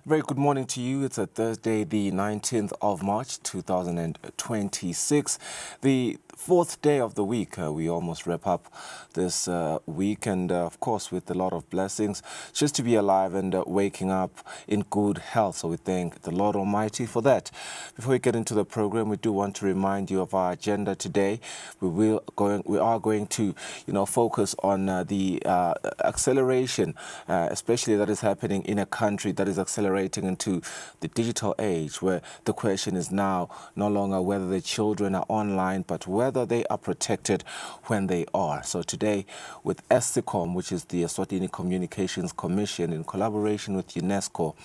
Very good morning to you. It's a Thursday, the 19th of March, 2026, the fourth day of the week. We almost wrap up this week, and of course with a lot of blessings just to be alive and waking up in good health. So we thank the Lord Almighty for that. Before we get into the program, we do want to remind you of our agenda today. We are going to focus on the acceleration, especially that is happening in a country that is accelerating into the digital age, where the question is now no longer whether the children are online, but whether they are protected when they are. So today, with ESCOM, which is the Eswatini Communications Commission, in collaboration with UNESCO,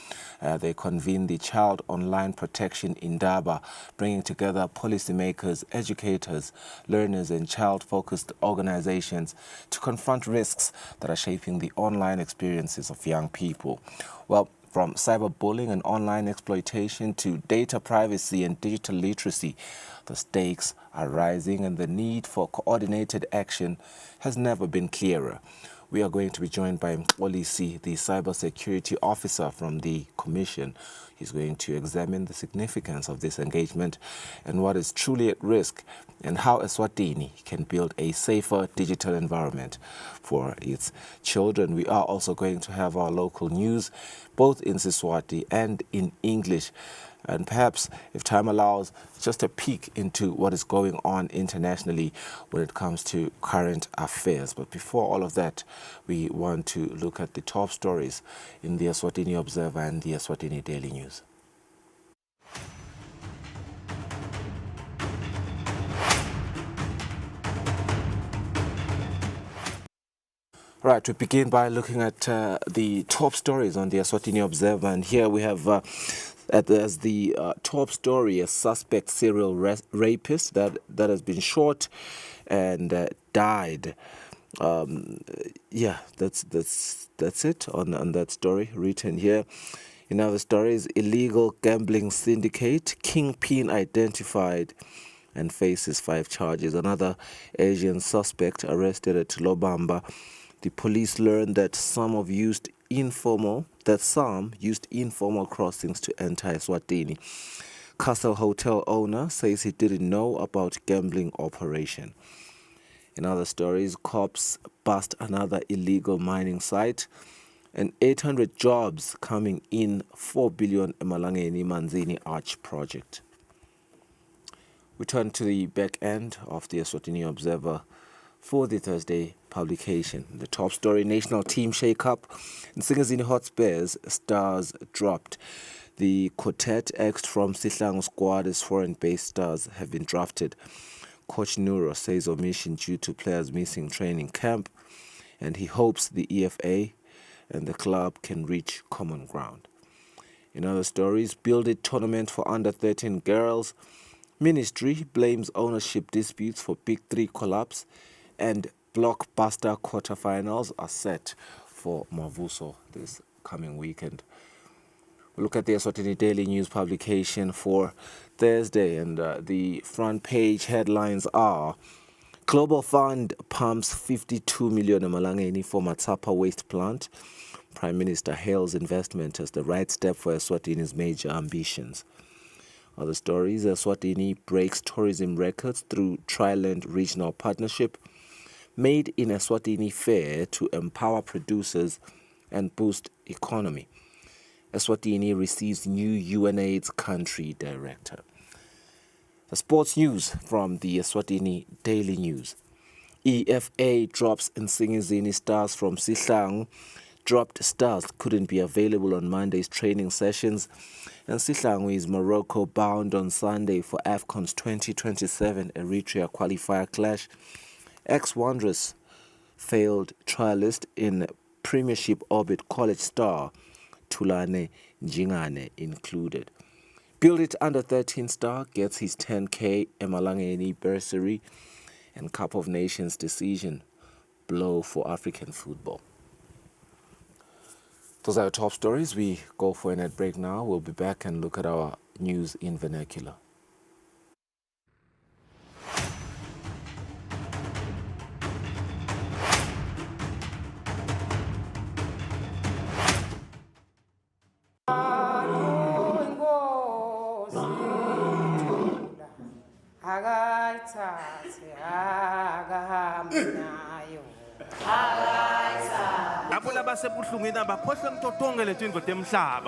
they convened the Child Online Protection Indaba, bringing together policymakers, educators, learners, and child-focused organizations to confront risks that are shaping the online experiences of young people. Well, from cyberbullying and online exploitation to data privacy and digital literacy, the stakes are rising and the need for coordinated action has never been clearer. We are going to be joined by Kusile, the cybersecurity officer from the Commission. He's going to examine the significance of this engagement and what is truly at risk, and how Eswatini can build a safer digital environment for its children. We are also going to have our local news, both in Siswati and in English. And perhaps, if time allows, just a peek into what is going on internationally when it comes to current affairs. But before all of that, we want to look at the top stories in the Eswatini Observer and the Eswatini Daily News. Right, we begin by looking at the top stories on the Eswatini Observer, and here we have as the top story, a suspect serial rapist that has been shot and died. That's it on that story written here. In other stories, illegal gambling syndicate kingpin identified and faces 5 charges. Another Asian suspect arrested at Lobamba. The police learned that some used informal crossings to enter Eswatini. Castle Hotel owner says he didn't know about gambling operation. In other stories, cops bust another illegal mining site, and 800 jobs coming in 4 billion Emalangeni Manzini Arch project. We turn to the back end of the Eswatini Observer for the Thursday publication. The top story, national team shake-up. In Singizini Hotspurs, stars dropped. The quartet axed from Sihlangu squad as foreign-based stars have been drafted. Coach Nuro says omission due to players missing training camp, and he hopes the EFA and the club can reach common ground. In other stories, Build It tournament for under-13 girls. Ministry blames ownership disputes for Big 3 collapse, and blockbuster quarterfinals are set for Mavuso this coming weekend. We look at the Eswatini Daily News publication for Thursday, and the front page headlines are: Global Fund pumps 52 million Emalangeni for Matsapa waste plant. Prime Minister hails investment as the right step for Eswatini's major ambitions. Other stories: Eswatini breaks tourism records through Triland Regional Partnership. Made in Eswatini Fair to empower producers and boost economy. Eswatini receives new UNAIDS country director. The sports news from the Eswatini Daily News. EFA drops Nsingizini stars from Sihlangu dropped stars couldn't be available on Monday's training sessions, and Sihlangu is Morocco bound on Sunday for AFCON's 2027 Eritrea qualifier clash. Ex-Wanderers failed trialist in Premiership orbit college star Tulane Njingane included. Build It under 13 star gets his 10K Emalangeni bursary, and Cup of Nations decision blow for African football. Those are our top stories. We go for a net break now. We'll be back and look at our news in vernacular.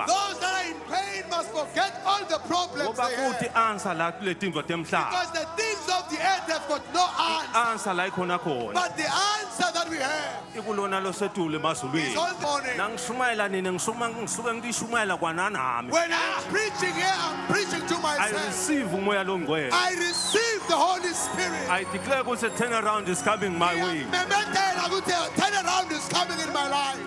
Those that are in pain must forget all the problems they have. Because the things of the earth have got no answer. But the answer that we have is all morning. When I'm preaching here, I'm preaching to myself. I receive the Holy Spirit. I declare that a turnaround is coming my way. Turnaround is coming in my life.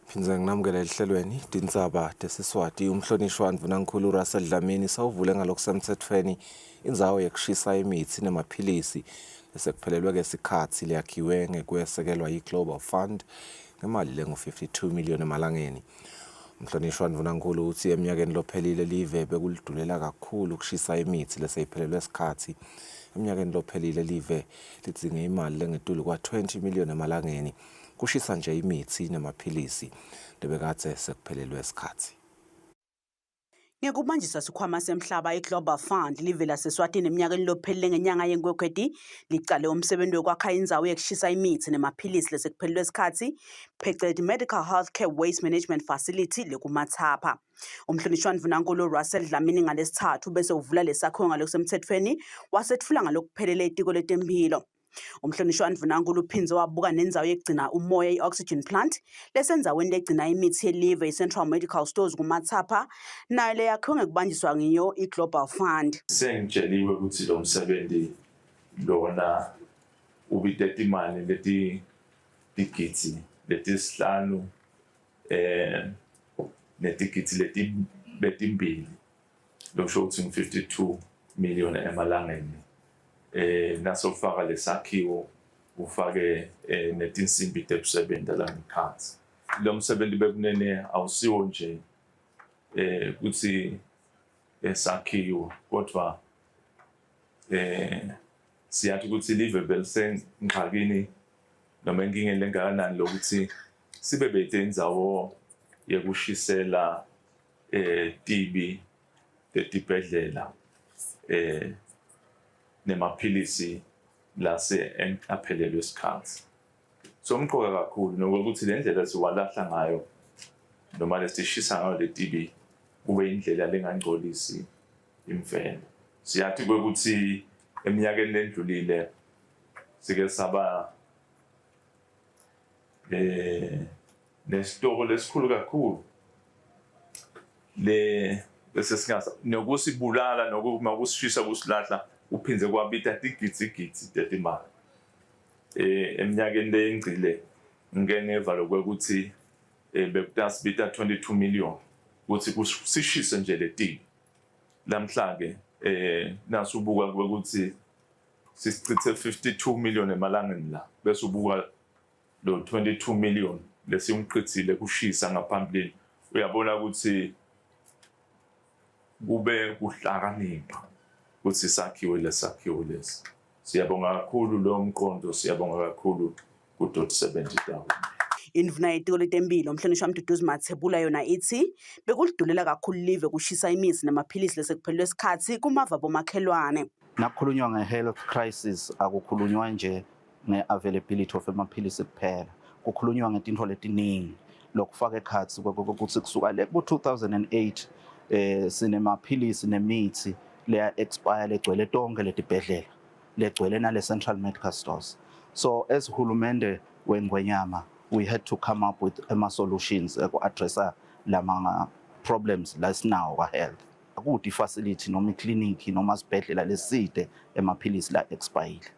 Phindza nginamukela ehlelweni Dintsaba desiswati umhlonishwa Mvunankhulu Russell Dlamini sawuvule ngalokusemthethweni indzawo yekushisa imithi nemaphilisi esekuphelelwe kesikhathi liyakhiwe ngekwesekelwa yi-Global Fund ngemali lengu-52 million emalangeni. Umhlonishwa Mvunankhulu uthi eminyakeni lophelile live bekulidulela kakhulu ukushisa imithi leseyiphelelwe isikhathi. Eminyakeni lophelile live lidzinge imali lengetulu kwa-20 million emalangeni kushisa nje imithi nemaphilisi lebekade sekuphelelwe isikhathi. Ngekubanjiswa sikhwama semhlaba i-Global Fund livela seswatini eminyakeni lophelele ngenyanga yeNkwekweti licale umsebenzi wokwakha indzawo yekushisa imithi nemaphilisi lesekuphelelwe isikhathi phecelezi Medical Healthcare Waste Management Facility lekumathapha. Umhlonishwa Mvunankhulu Russell Dlamini ngalesithathu bese uvula lesakhiwo ngalokusemthethweni wasetfula ngalokuphelele itiko letemphilo. Umhlonishwa Mvunankhulu uphinze wabuka nendzawo yekugcina umoya i-oxygen plant lesenzaweni legcina imithi yelive i-Central Medical Stores kumathapha nayo leyakhiwe ngekubanjiswa ngiyo i-Global Fund. Sengitsheliwe ukuthi lo msebenzi lona ubithethe imali letigidi letisihlanu netigidi letimbili lokusho ukuthi 52 million emalangeni. Nasofaka lesakhiwo ufake netinsimbi tekusebenta la ngaphansi. Lo msebenzi bekunene awusiwo nje ukuthi esakhiwo kodwa siyathi ukuthi live belisengxakini noma inkinga lengakanani lokuthi sibe bethe indzawo yekushisela TB letibhedlela nemaphilisi lase aphelelwe isikhathi. So umqoka kakhulu nokuthi le ndlela siwalahla ngayo noma lesishisa ngayo le TB kube indlela lengangcolisi imvelo. Siyathi ukuthi eminyakeni lendlulile sike saba nesitoko lesikhulu kakhulu bese singasa nokusibulala nokusishisa kusilahla uphinze kwabita tigidzi tetimali. Eminyakeni leyingcile ngengeva lokuthi bekutasibita 22 million ukuthi kusishise nje leti. Lamhlanje nasu ubuka ukuthi sisichithe 52 million emalangeni la bese ubuka lo 22 million lesiyumqhithile kushisa ngaphambili. Uyabona ukuthi kube kuhlakanipha ukuthi sakhiwe lesakhiwo lesi. Siyabonga kakhulu lo mqondo, siyabonga kakhulu ku.70 Indvuna yetiko letempilo umhlonishwa Mduduzi Mathebula yona ithi bekulidulela kakhulu live kushisa imizi namaphilisi lesekuphelelwe isikhathi kumava bomakhelwane. Nakukhulunywa nge-health crisis akukhulunywa nje nge-availability of amaphilisi kuphela, kukhulunywa ngetinto letiningi lokufaka ekhatsi ukuthi kusuka le ku-2008 sinemaphilisi nemithi leya expire legcwele tonke letibhedlela legcwele nale central medical stores. So as hulumende wengwenyama we had to come up with solutions ku-addressa lama problems lasinawo ka-health. Akuti facility noma ikliniki noma sibhedlela leside emaphilisi la expire.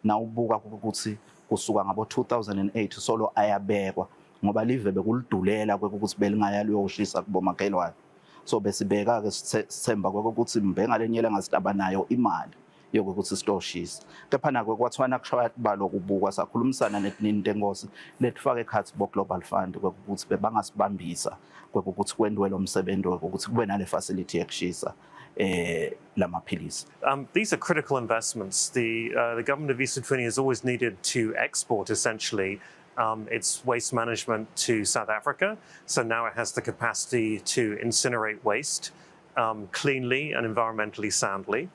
Na ubuka ukuthi kusuka ngabo 2008 solo ayabekwa ngoba live bekulidulela ukuthi belingaya liyoshisa kubomakhelwane. So besibeka ke sithemba ukuthi mbengalenyela ngasitaba nayo imali yokuthi sitoshisa. Kepha nako kwathwana kushaya balo kubukwa sakhulumisana netinini enkosi letifake ekhathi bo Global Fund ukuthi bebangasibambisa ukuthi kwendwe lo msebenzi ukuthi kube nale facility yekushisa lamaphilisi. These are critical investments. The government of Eswatini has always needed to export essentially its waste management to South Africa. So now it has the capacity to incinerate waste cleanly and environmentally soundly.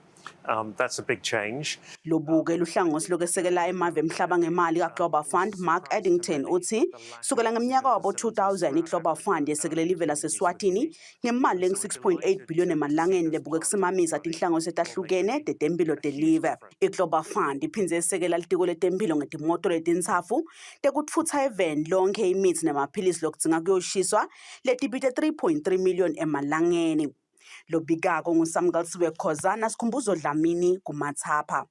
That's a big change. Lobuke luhlangosi lokesekela emave emhlaba ngemali ka-Global Fund Mark Eddington uthi sukela ngeminyaka wabo 2000 i-Global Fund yesekele live laseSwatini ngemali lengu-6.8 billion emalangeni lebuke kusimamisa tinhlangosi etahlukene tetempilo telive. I-Global Fund iphindze yesekela litiko letempilo ngetimoto letintsatfu tekutfutsa eveni lonke imithi nemaphilisi lokudzinga kuyoshiswa letibite 3.3 million emalangeni. Lobikako nguSamgalisiwe Khosana Sikhumbuzo Dlamini kuMathapha.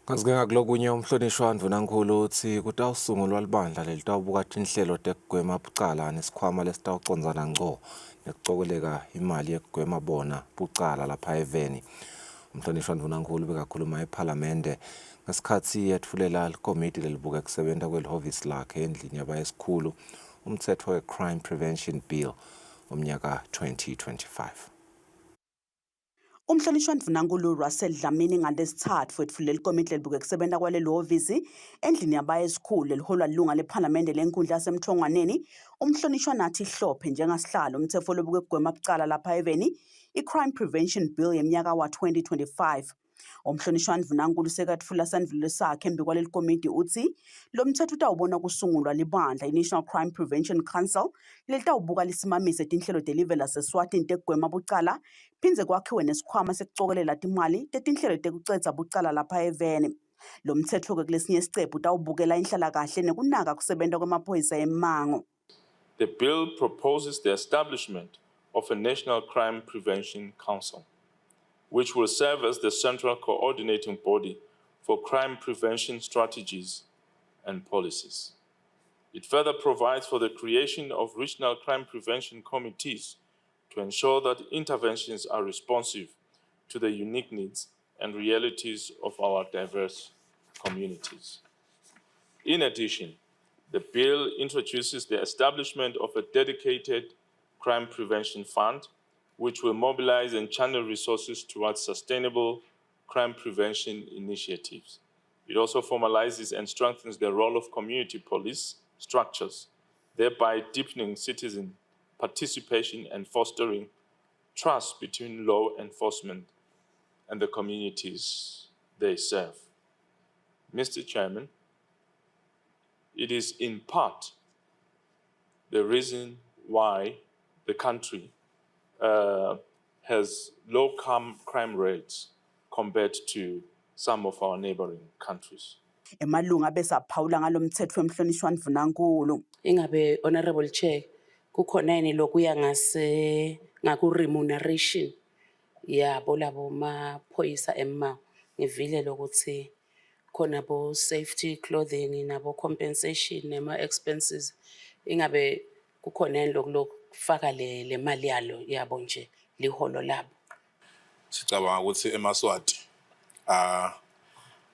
Kanti ke ngakulokunye umhlonishwa Ndvunankhulu uthi kutawusungulwa libandla lelitawubuka tinhlelo tekugwema bucala nesikhwama lesitawucondzana ngco nekucokeleka imali yekugwema bona bucala lapha eveni. Umhlonishwa Ndvunankhulu bekakhuluma ePhalamende ngesikhathi yetfulela likomiti lelibuka kusebenta kwelihhovisi lakhe endlini yabayesikhulu umtsetfo we-Crime Prevention Bill umnyaka 2025. Umhlonishwa Ndvunankhulu Russell Dlamini ngalesithathu wetfulela ikomiti lelibuke kusebenta kwalelo hhovisi endlini yabayesikhulu leliholwa lilunga lePhalamende lenkundla yasemthongwaneni umhlonishwa nathi Hlophe njengasihlalo umtsetfo lobuke kugwema bucala lapha eveni i-Crime Prevention Bill yeminyaka wa 2025. Umhlonishwa Ndvunankhulu sekatfula sandvulelo sakhe embi kwaleli komiti uthi lo mthetho utawubona kusungulwa libandla i-National Crime Prevention Council lelitawubuka lisimamise tinhlelo telive laseSwatini tekugwema bucala phindze kwakhiwe nesikhwama sekucokelela timali tetinhlelo tekucedza bucala lapha eveni. Lo mthetho-ke kulesinye isicephu utawubukela inhlalakahle nekunaka kusebenta kwemaphoyisa eMmango. The bill proposes the establishment of a National Crime Prevention Council, which will serve as the central coordinating body for crime prevention strategies and policies. It further provides for the creation of regional crime prevention committees to ensure that interventions are responsive to the unique needs and realities of our diverse communities. In addition, the bill introduces the establishment of a dedicated crime prevention fund, which will mobilize and channel resources towards sustainable crime prevention initiatives. It also formalizes and strengthens the role of community police structures, thereby deepening citizen participation and fostering trust between law enforcement and the communities they serve. Mr. Chairman, it is in part the reason why the country has low crime rates compared to some of our neighboring countries. Emalunga besaphawula ngalomthetho emhlonishwa Ndvunankhulu. Ingabe Honorable Chair kukhona yini lokuya ngaku remuneration yabo labo maphoyisa eMmango ngivile lokuthi khona bo safety clothing nabo compensation nema expenses ingabe kukhona yini lokufaka le mali yabo nje liholo labo. Sicabanga ukuthi eMaswati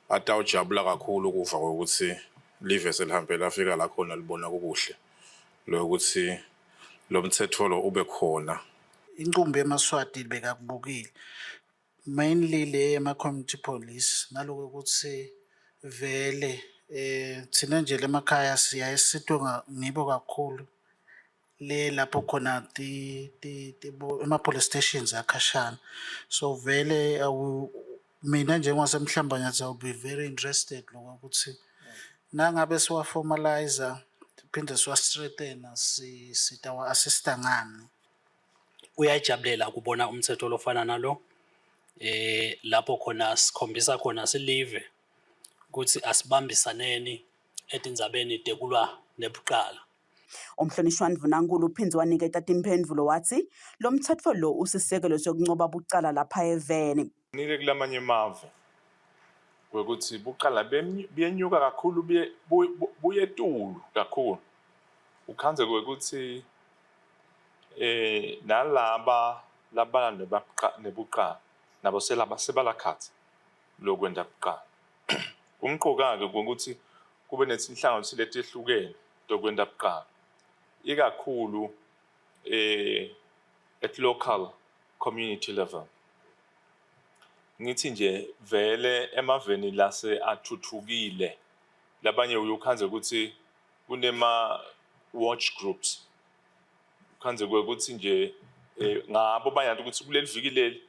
atawujabula kakhulu kuva ukuthi live selihambe lafika la khona libona kukuhle lokuthi lo mthetho lo ube khona. Inqumbi eMaswati bekakubukile mainly le ema community police naloku ukuthi vele thina nje lemakhaya siyaye sisitwe ngibo kakhulu le lapho khona ema-police stations akhashana. So vele mina njengowasemhlamba nyathi I'll be very interested lokho ukuthi nangabe siwaformalizer phinde siwa-strengthena sitawa-assista ngani. Uyayijabulela ukubona umthetho lofana nalo lapho khona sikhombisa khona silive ukuthi asibambisaneni etindzabeni tekulwa nebuqala. Umhlonishwa Mvunankulu uphindze waniketa imphendvulo wathi lo mthetho lo usisekelo sokuncoba bucala lapha eveni. Nike kulamanye amave ukuthi bucala benyuka kakhulu buye tulu kakhulu. Ukhanze ukuthi nalaba labana nebuqala nabo sebalakhathi lokwenda buqala. Umqoka-ke ukuthi kube nezinhlangano letihlukene lokwenda buqala. Ikakhulu at local community level. Ngithi nje vele emaveni lase athuthukile labanye uyukhanze ukuthi kunema watch groups. Khanze ukuthi nje ngabo bayanti ukuthi kuleli viki leli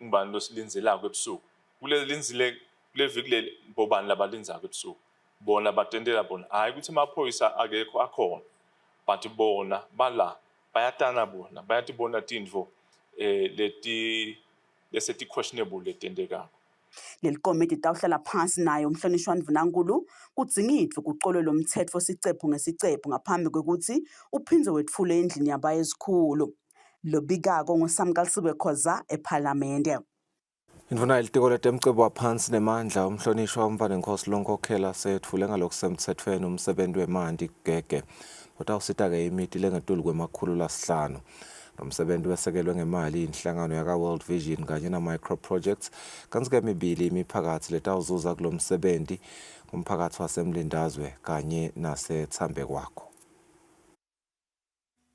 ngibani losilinzelako ebusuku. Kuleli viki leli bobani labalinzako ebusuku. Bona batendela bona. Hayi ukuthi amaphoyisa akekho akhona. But bona bala bayatana bona bayatibona tindvo leseti questionable letendekako. Leli komiti tawuhlala phansi naye umhlonishwa Mvunankulu kudzingidwe kucolwe lo mthetho sicephu ngesicephu ngaphambi kwekuthi uphindze wetfule endlini yabayezikhulu. Lo bikako nguSamkalisiwe Khoza ePhalamende. Indvuna ilitiko letemcebo waphansi nemandla umhlonishwa uMvanenkosi Lonkhokhela setfule ngalokusemtsetfweni umsebenzi wemanti gege. Kodwa usita-ke imiti lengetulu kwemakhulu lasihlanu. Lo msebenzi wesekelwe ngemali inhlangano yaka World Vision kanye na micro projects kanti-ke emibili imiphakathi letawuzuza kulo msebenzi umphakathi waseMlindazwe kanye naseThambekwakho.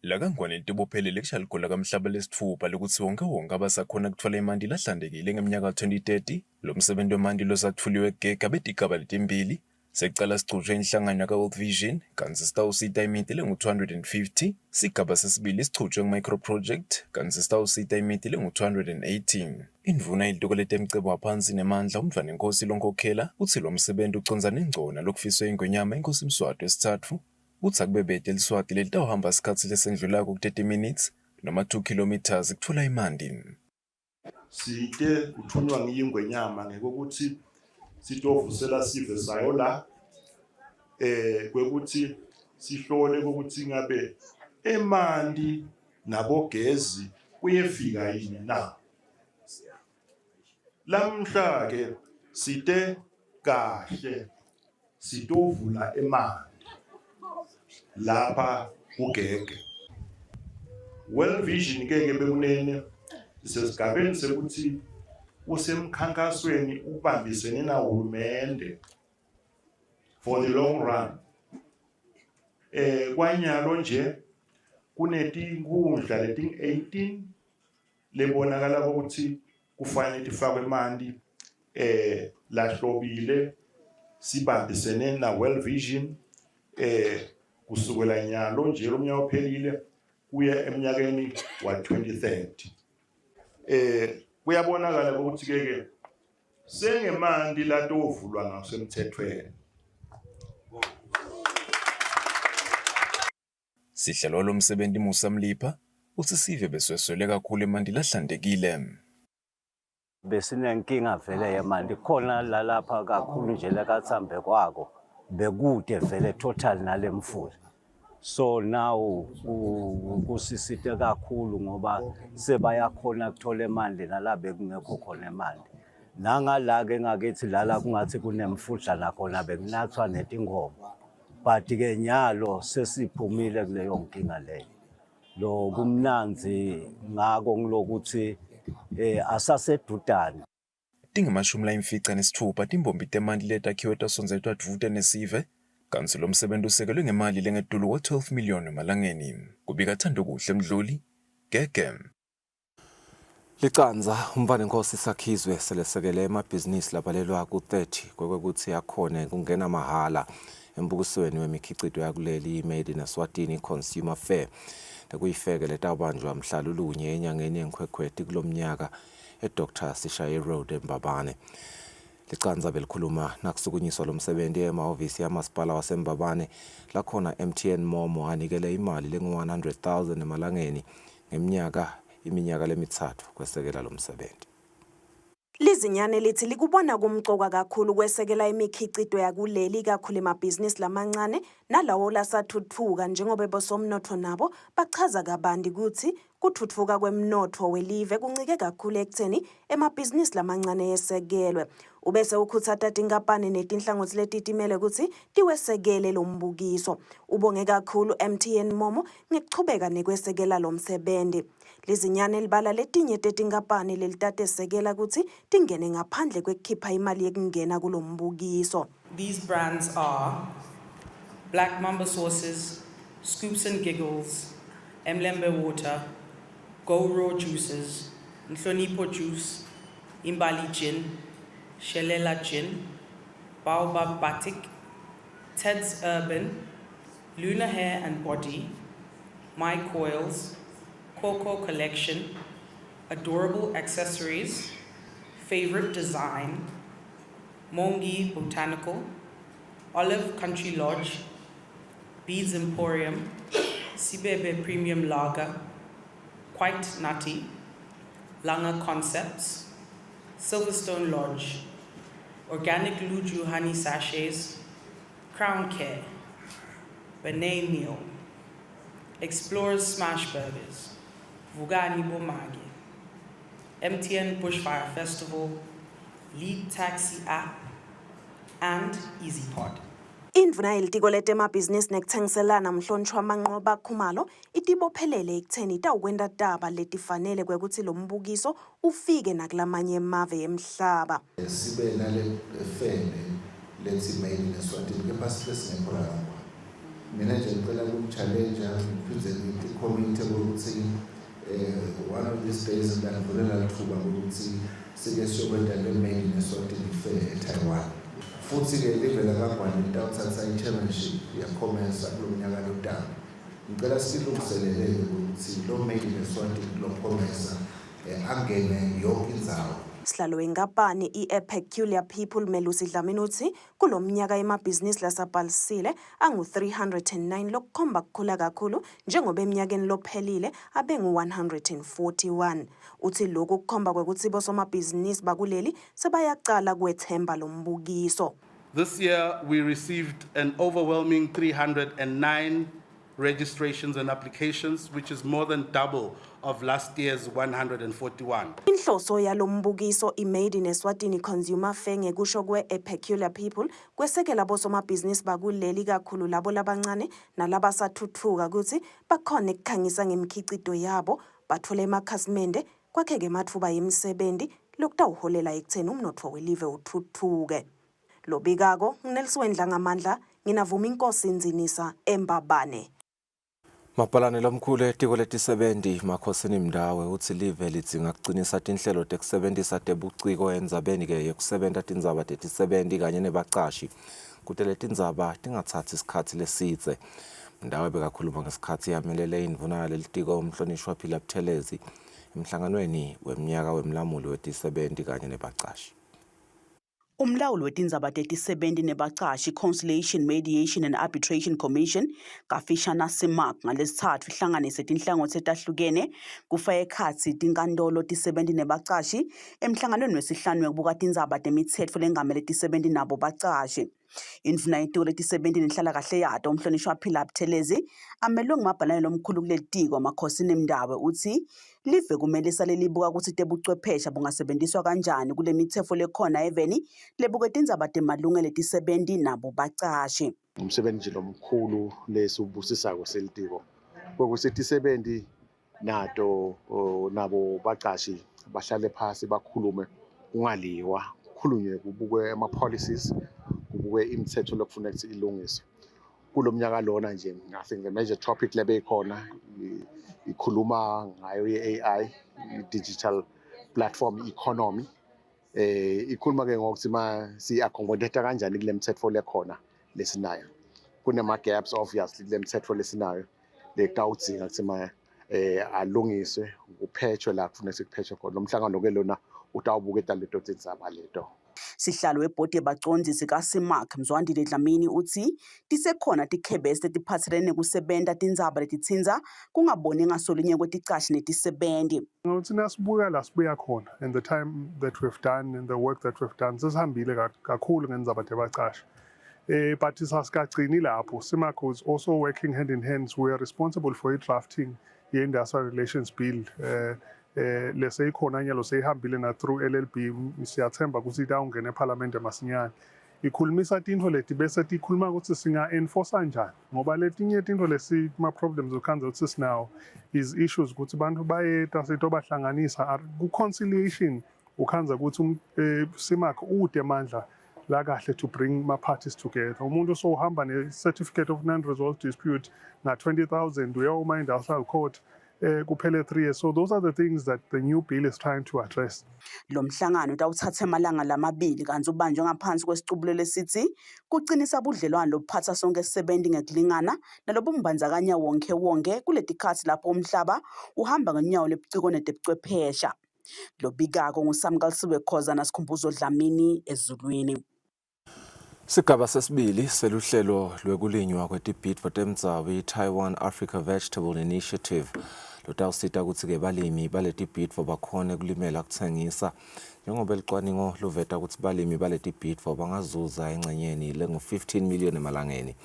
Lakangwane litibophelele kushaligula kamhlaba lesithupha lokuthi wonke abasakhona kuthola imanti lahlandekile ngeminyaka 2030 lo msebenzi wemanti losatfuliwe gega betigaba letimbili sekucala sicutshwe inhlangano yaka World Vision kanti sitawusita imiti lengu-250 sigaba sesibili sicutshwe nge-micro project kanti sitawusita imiti lengu-218. Indvuna ilitiko letemcebo waphansi nemandla uMvanenkosi Lonkhokhela uthi lo msebenzi ucondzana ingcona lokufiswe ingonyama inkosi Mswati wesithathu uthi akube bede eliswati litawuhamba isikhathi lesendlulako ku-30 minutes noma 2 kilometers kuthola imanti. Site uthunywa ngiyingwenyama ngekokuthi sitovusela sive sayo la kwekuthi sihlole ukuthi ngabe emanti nabogezi kuyefika yini na. Lamhla ke site kahle sitovula emanti lapha ugege. World Vision ke bekunene sesigabeni sekuthi usemkhankasweni ubambisene na uhulumende for the long run. Kwanyalo nje kunetinkundla leti-18 lebonakala ukuthi kufanele tifakwe emanti lahlobile sibambisene na World Vision kusukela nyalo nje lomnyaka ophelile kuya eminyakeni wa 2030. Kuyabonakala ukuthi ke sengemanti latovulwa ngasemthethweni. Sihlalo lo msebenzi Musa Mlipha uthi sive besweswele kakhulu emanti lahlandekile. Besinenkinga vele yemanti khona lalapha kakhulu nje lekaThambekwakho bekude vele total nalemfula. So now kusisite kakhulu ngoba sebayakhona kuthola emanti nala bekungekho khona emanti. Nangala ke ngakithi lala kungathi kunemfudla nakhona bekunathwa netingoma. But ke nyalo sesiphumile kuleyo nkinga leyo. Lo kumnanzi ngako ngilokuthi asasedudane. Tingamashumi layimfica nesithupha timbombi temanti letakhiwe tasonzetwa dvute nesive kanti lo msebenzi usekelwe ngemali lengetulu kwa-12 million emalangeni. Kubika Thando Kuhle Mdluli, Gegem. Likanza umbane Nkosi Sakhizwe selesekele emabhizinisi labalelwa ku-30 kwekuthi yakhona kungena mahala embukisweni wemikhicido yakuleli Made in Eswatini Consumer Fair nekuyifeke letawubanjwa mhla lulunye enyangeni yenkhwekhweti kulomnyaka eDr Sishaye Road eMbabane. Likanza belikhuluma nakusukunyiswa lomsebenzi emahhovisi yamasipala waseMbabane lakhona MTN Momo anikele imali lengu-100,000 emalangeni iminyaka lemithathu kwesekela lomsebenzi. Lizinyane lithi likubona kumcoka kakhulu kwesekela imikhicido yakuleli kakhulu emabhizinisi lamancane nalawo lasathuthuka njengoba bosomnotho nabo bachaza kabanti ukuthi kuthuthuka kwemnotho welive kuncike kakhulu ekutheni emabhizinisi lamancane yesekelwe. Ubese ukhuthata tinkampani netinhlangothi letitimele ukuthi tiwesekele lo mbukiso. Ubonge kakhulu MTN Momo ngekuchubeka nekwesekela lo msebenzi. Lizinyane libala letinye tetinkampani lelitatesekela ukuthi tingene ngaphandle kwekukhipha imali yekungena kulo mbukiso. These brands are Black Mamba Sauces, Scoops and Giggles, Mlembe Water, Go Raw Juices, Nhlonipho Juice, Imbali Gin, Shelela Gin, Baobab Batik, Ted's Urban, Luna Hair and Body, My Coils, Coco Collection, Adorable Accessories, Favorite Design, Mongi Botanical, Olive Country Lodge, Beads Emporium, Sibebe Premium Lager, Quite Nutty, Langa Concepts, Silverstone Lodge, Organic Luju Honey Sachets, Crown Care, Benet Meal, Explorers Smash Burgers, Vugani Bomagi, MTN Bushfire Festival, Lead Taxi App, and EasyPod. Indvuna yelitiko letemabhizinisi nekutsengiselana mhlonishwa Manqoba Khumalo itibophelele ekutheni itawukwenta taba letifanele kwekuthi lo mbukiso ufike nakulamanye emave emhlaba. Sibe nale fene lethi Made in Eswatini kepha singekho lapha. Mina nje ngicela uku-challenge ngiphinde ngithi-comment ukuthi one of these days ngiyavulela lithuba ukuthi sike siyokwenda le Made in Eswatini fair eTaiwan. Futhi-ke live lakagwana litawuthatha i-chairmanship yakhomesa kulo mnyaka lotanga. Ngicela silungiseleleke ukuthi lo Made in Eswatini lo khomesa angene yonke indzawo. Sihlalo wenkampani i-Peculiar People Melusi Dlamini uthi kulomnyaka emabhizinisi lasabhalisile angu-309 lokukhomba kukhula kakhulu njengoba eminyakeni lophelile abengu-141. Uthi lokhu kukhomba kwekuthi bosomabhizinisi bakuleli sebayacala kwethemba lo mbukiso. This year we received an overwhelming 309 registrations and applications, which is more than double of last year's 141. Inhloso yalo mbukiso i-Made in Eswatini Consumer Fair ngekusho kwe-Peculiar People kwesekela bosomabhizinisi bakuleli kakhulu labo labancane nalabasathuthuka ukuthi bakhona ekukhangisa ngemikhicido yabo bathole emakhasimende kwakheke emathuba yemisebenzi lokutawuholela ekutheni umnotho welive uthuthuke. Lobikako uNelson Dlangamandla nginavuma Inkosi Nzinisa eMbabane. Mapalane lomkhulu etiko letisebenzi Makhosini Mndawe uthi live lidzinga kucinisa tinhlelo tekusebentisa tebuciko endzabeni ke yekusebenta tindzaba tetisebenzi kanye nebacashi kute letindzaba tingatsatsi isikhatsi lesidze. Mndawe bekakhuluma ngesikhatsi yamelele indvuna lelitiko umhlonishwa Phila Buthelezi emhlanganweni wemnyaka wemlamuli wetisebenzi kanye nebacashi. Umlawuli wetindzaba tetisebenzi nebacashi Conciliation, Mediation and Arbitration Commission kafishana SIMAC ngalesithathu ihlanganise tinhlangothi etahlukene kufaka ekhatsi tinkantolo tisebenzi nebacashi emhlanganweni wesihlanu wekubuka tindzaba temitsetfo lengamele tisebenzi nabo bacashi. Indvuna yetiko letisebenzi nenhlalakahle yato umhlonishwa Phila Buthelezi amelwe ngumabhalane lomkhulu kulelitiko Makhosini Mndawe uthi live kumele sale libuka ukuthi tebuchwephesha bungasebenziswa kanjani kule mitsetfo lekhona eveni lebuke tindzaba temalungelo etisebenzi nabo bacashi. Umsebenzi lomkhulu lesubusisako selitiko kwekuthi tisebenzi nato nabo bacashi bahlale phasi bakhulume kungaliwa kukhulunywe kubukwe ama-policies kubukwe imithetho lokufuneka ukuthi ilungiswe. Kulo mnyaka lona nje I think the major topic lebekhona ikhuluma ngayo i-AI, i-digital platform economy ikhuluma ke ngokuthi si accommodate kanjani kule mthetho lekhona lesinayo kunama gaps obviously kule mthetho lesinayo lekawudzinga ukuthi alungiswe kuphethwe la kufanele sikuphethwe khona lo mhlangano ke lona utawubuketa leto tindzaba leto. Sihlalo webhodi yabacondisi kaSimak Mzwandile Dlamini uthi tisekhona tikhebesi letiphatselene nekusebenta tindzaba letitsinza kungaboni ngasolinye kweticashi netisebenti. Ngikuthi nasibuka la sibuya khona and the time that we've done and the work that we've done sesihambile kakhulu ngendzaba tebacashi. But sasikagcini lapho. Simak was also working hand in hand. We are responsible for drafting the Industrial Relations Bill. Leseyikhona nyalo seyihambile na through LLB siyathemba ukuthi itawungena eParliament masinyane. Ikhulumisa tintfo leti bese tikhuluma ukuthi singa-enforce njani ngoba letinye tintfo lesi ma-problems ukhanza ukuthi sinawo is issues ukuthi bantu bayeta setobahlanganisa ku-conciliation ukhanza ukuthi Simak ude mandla la kahle to bring ma-parties together. Umuntu so uhamba ne-certificate of non-resolved dispute na 20,000 uyawuma industrial court kuphele 3 years. So those are the things that the new bill is trying to address. Lo mhlangano utawuthatha amalanga lamabili kanti ubanjwe ngaphansi kwesicubulo lesithi kuqinisa budlelwano lobuphatha sonke sisebenzi ngekulingana nalobumbandzakanya wonke kuletikhathi lapho umhlaba uhamba ngenyawo lebuciko netebuchwephesha. Lobikako nguSamkalisiwe Khoza naSikhumbuzo Dlamini ezulwini. Sigaba sesibili seluhlelo lwekulinywa kwetibhidvo temdzaba i-Taiwan Africa Vegetable Initiative lotawusita ukuthi ke balimi baletibhidvo bakhone kulimela kutsengisa njengoba licwaningo luveta ukuthi balimi baletibhidvo bangazuza engcenyeni lengu-15 million emalangeni.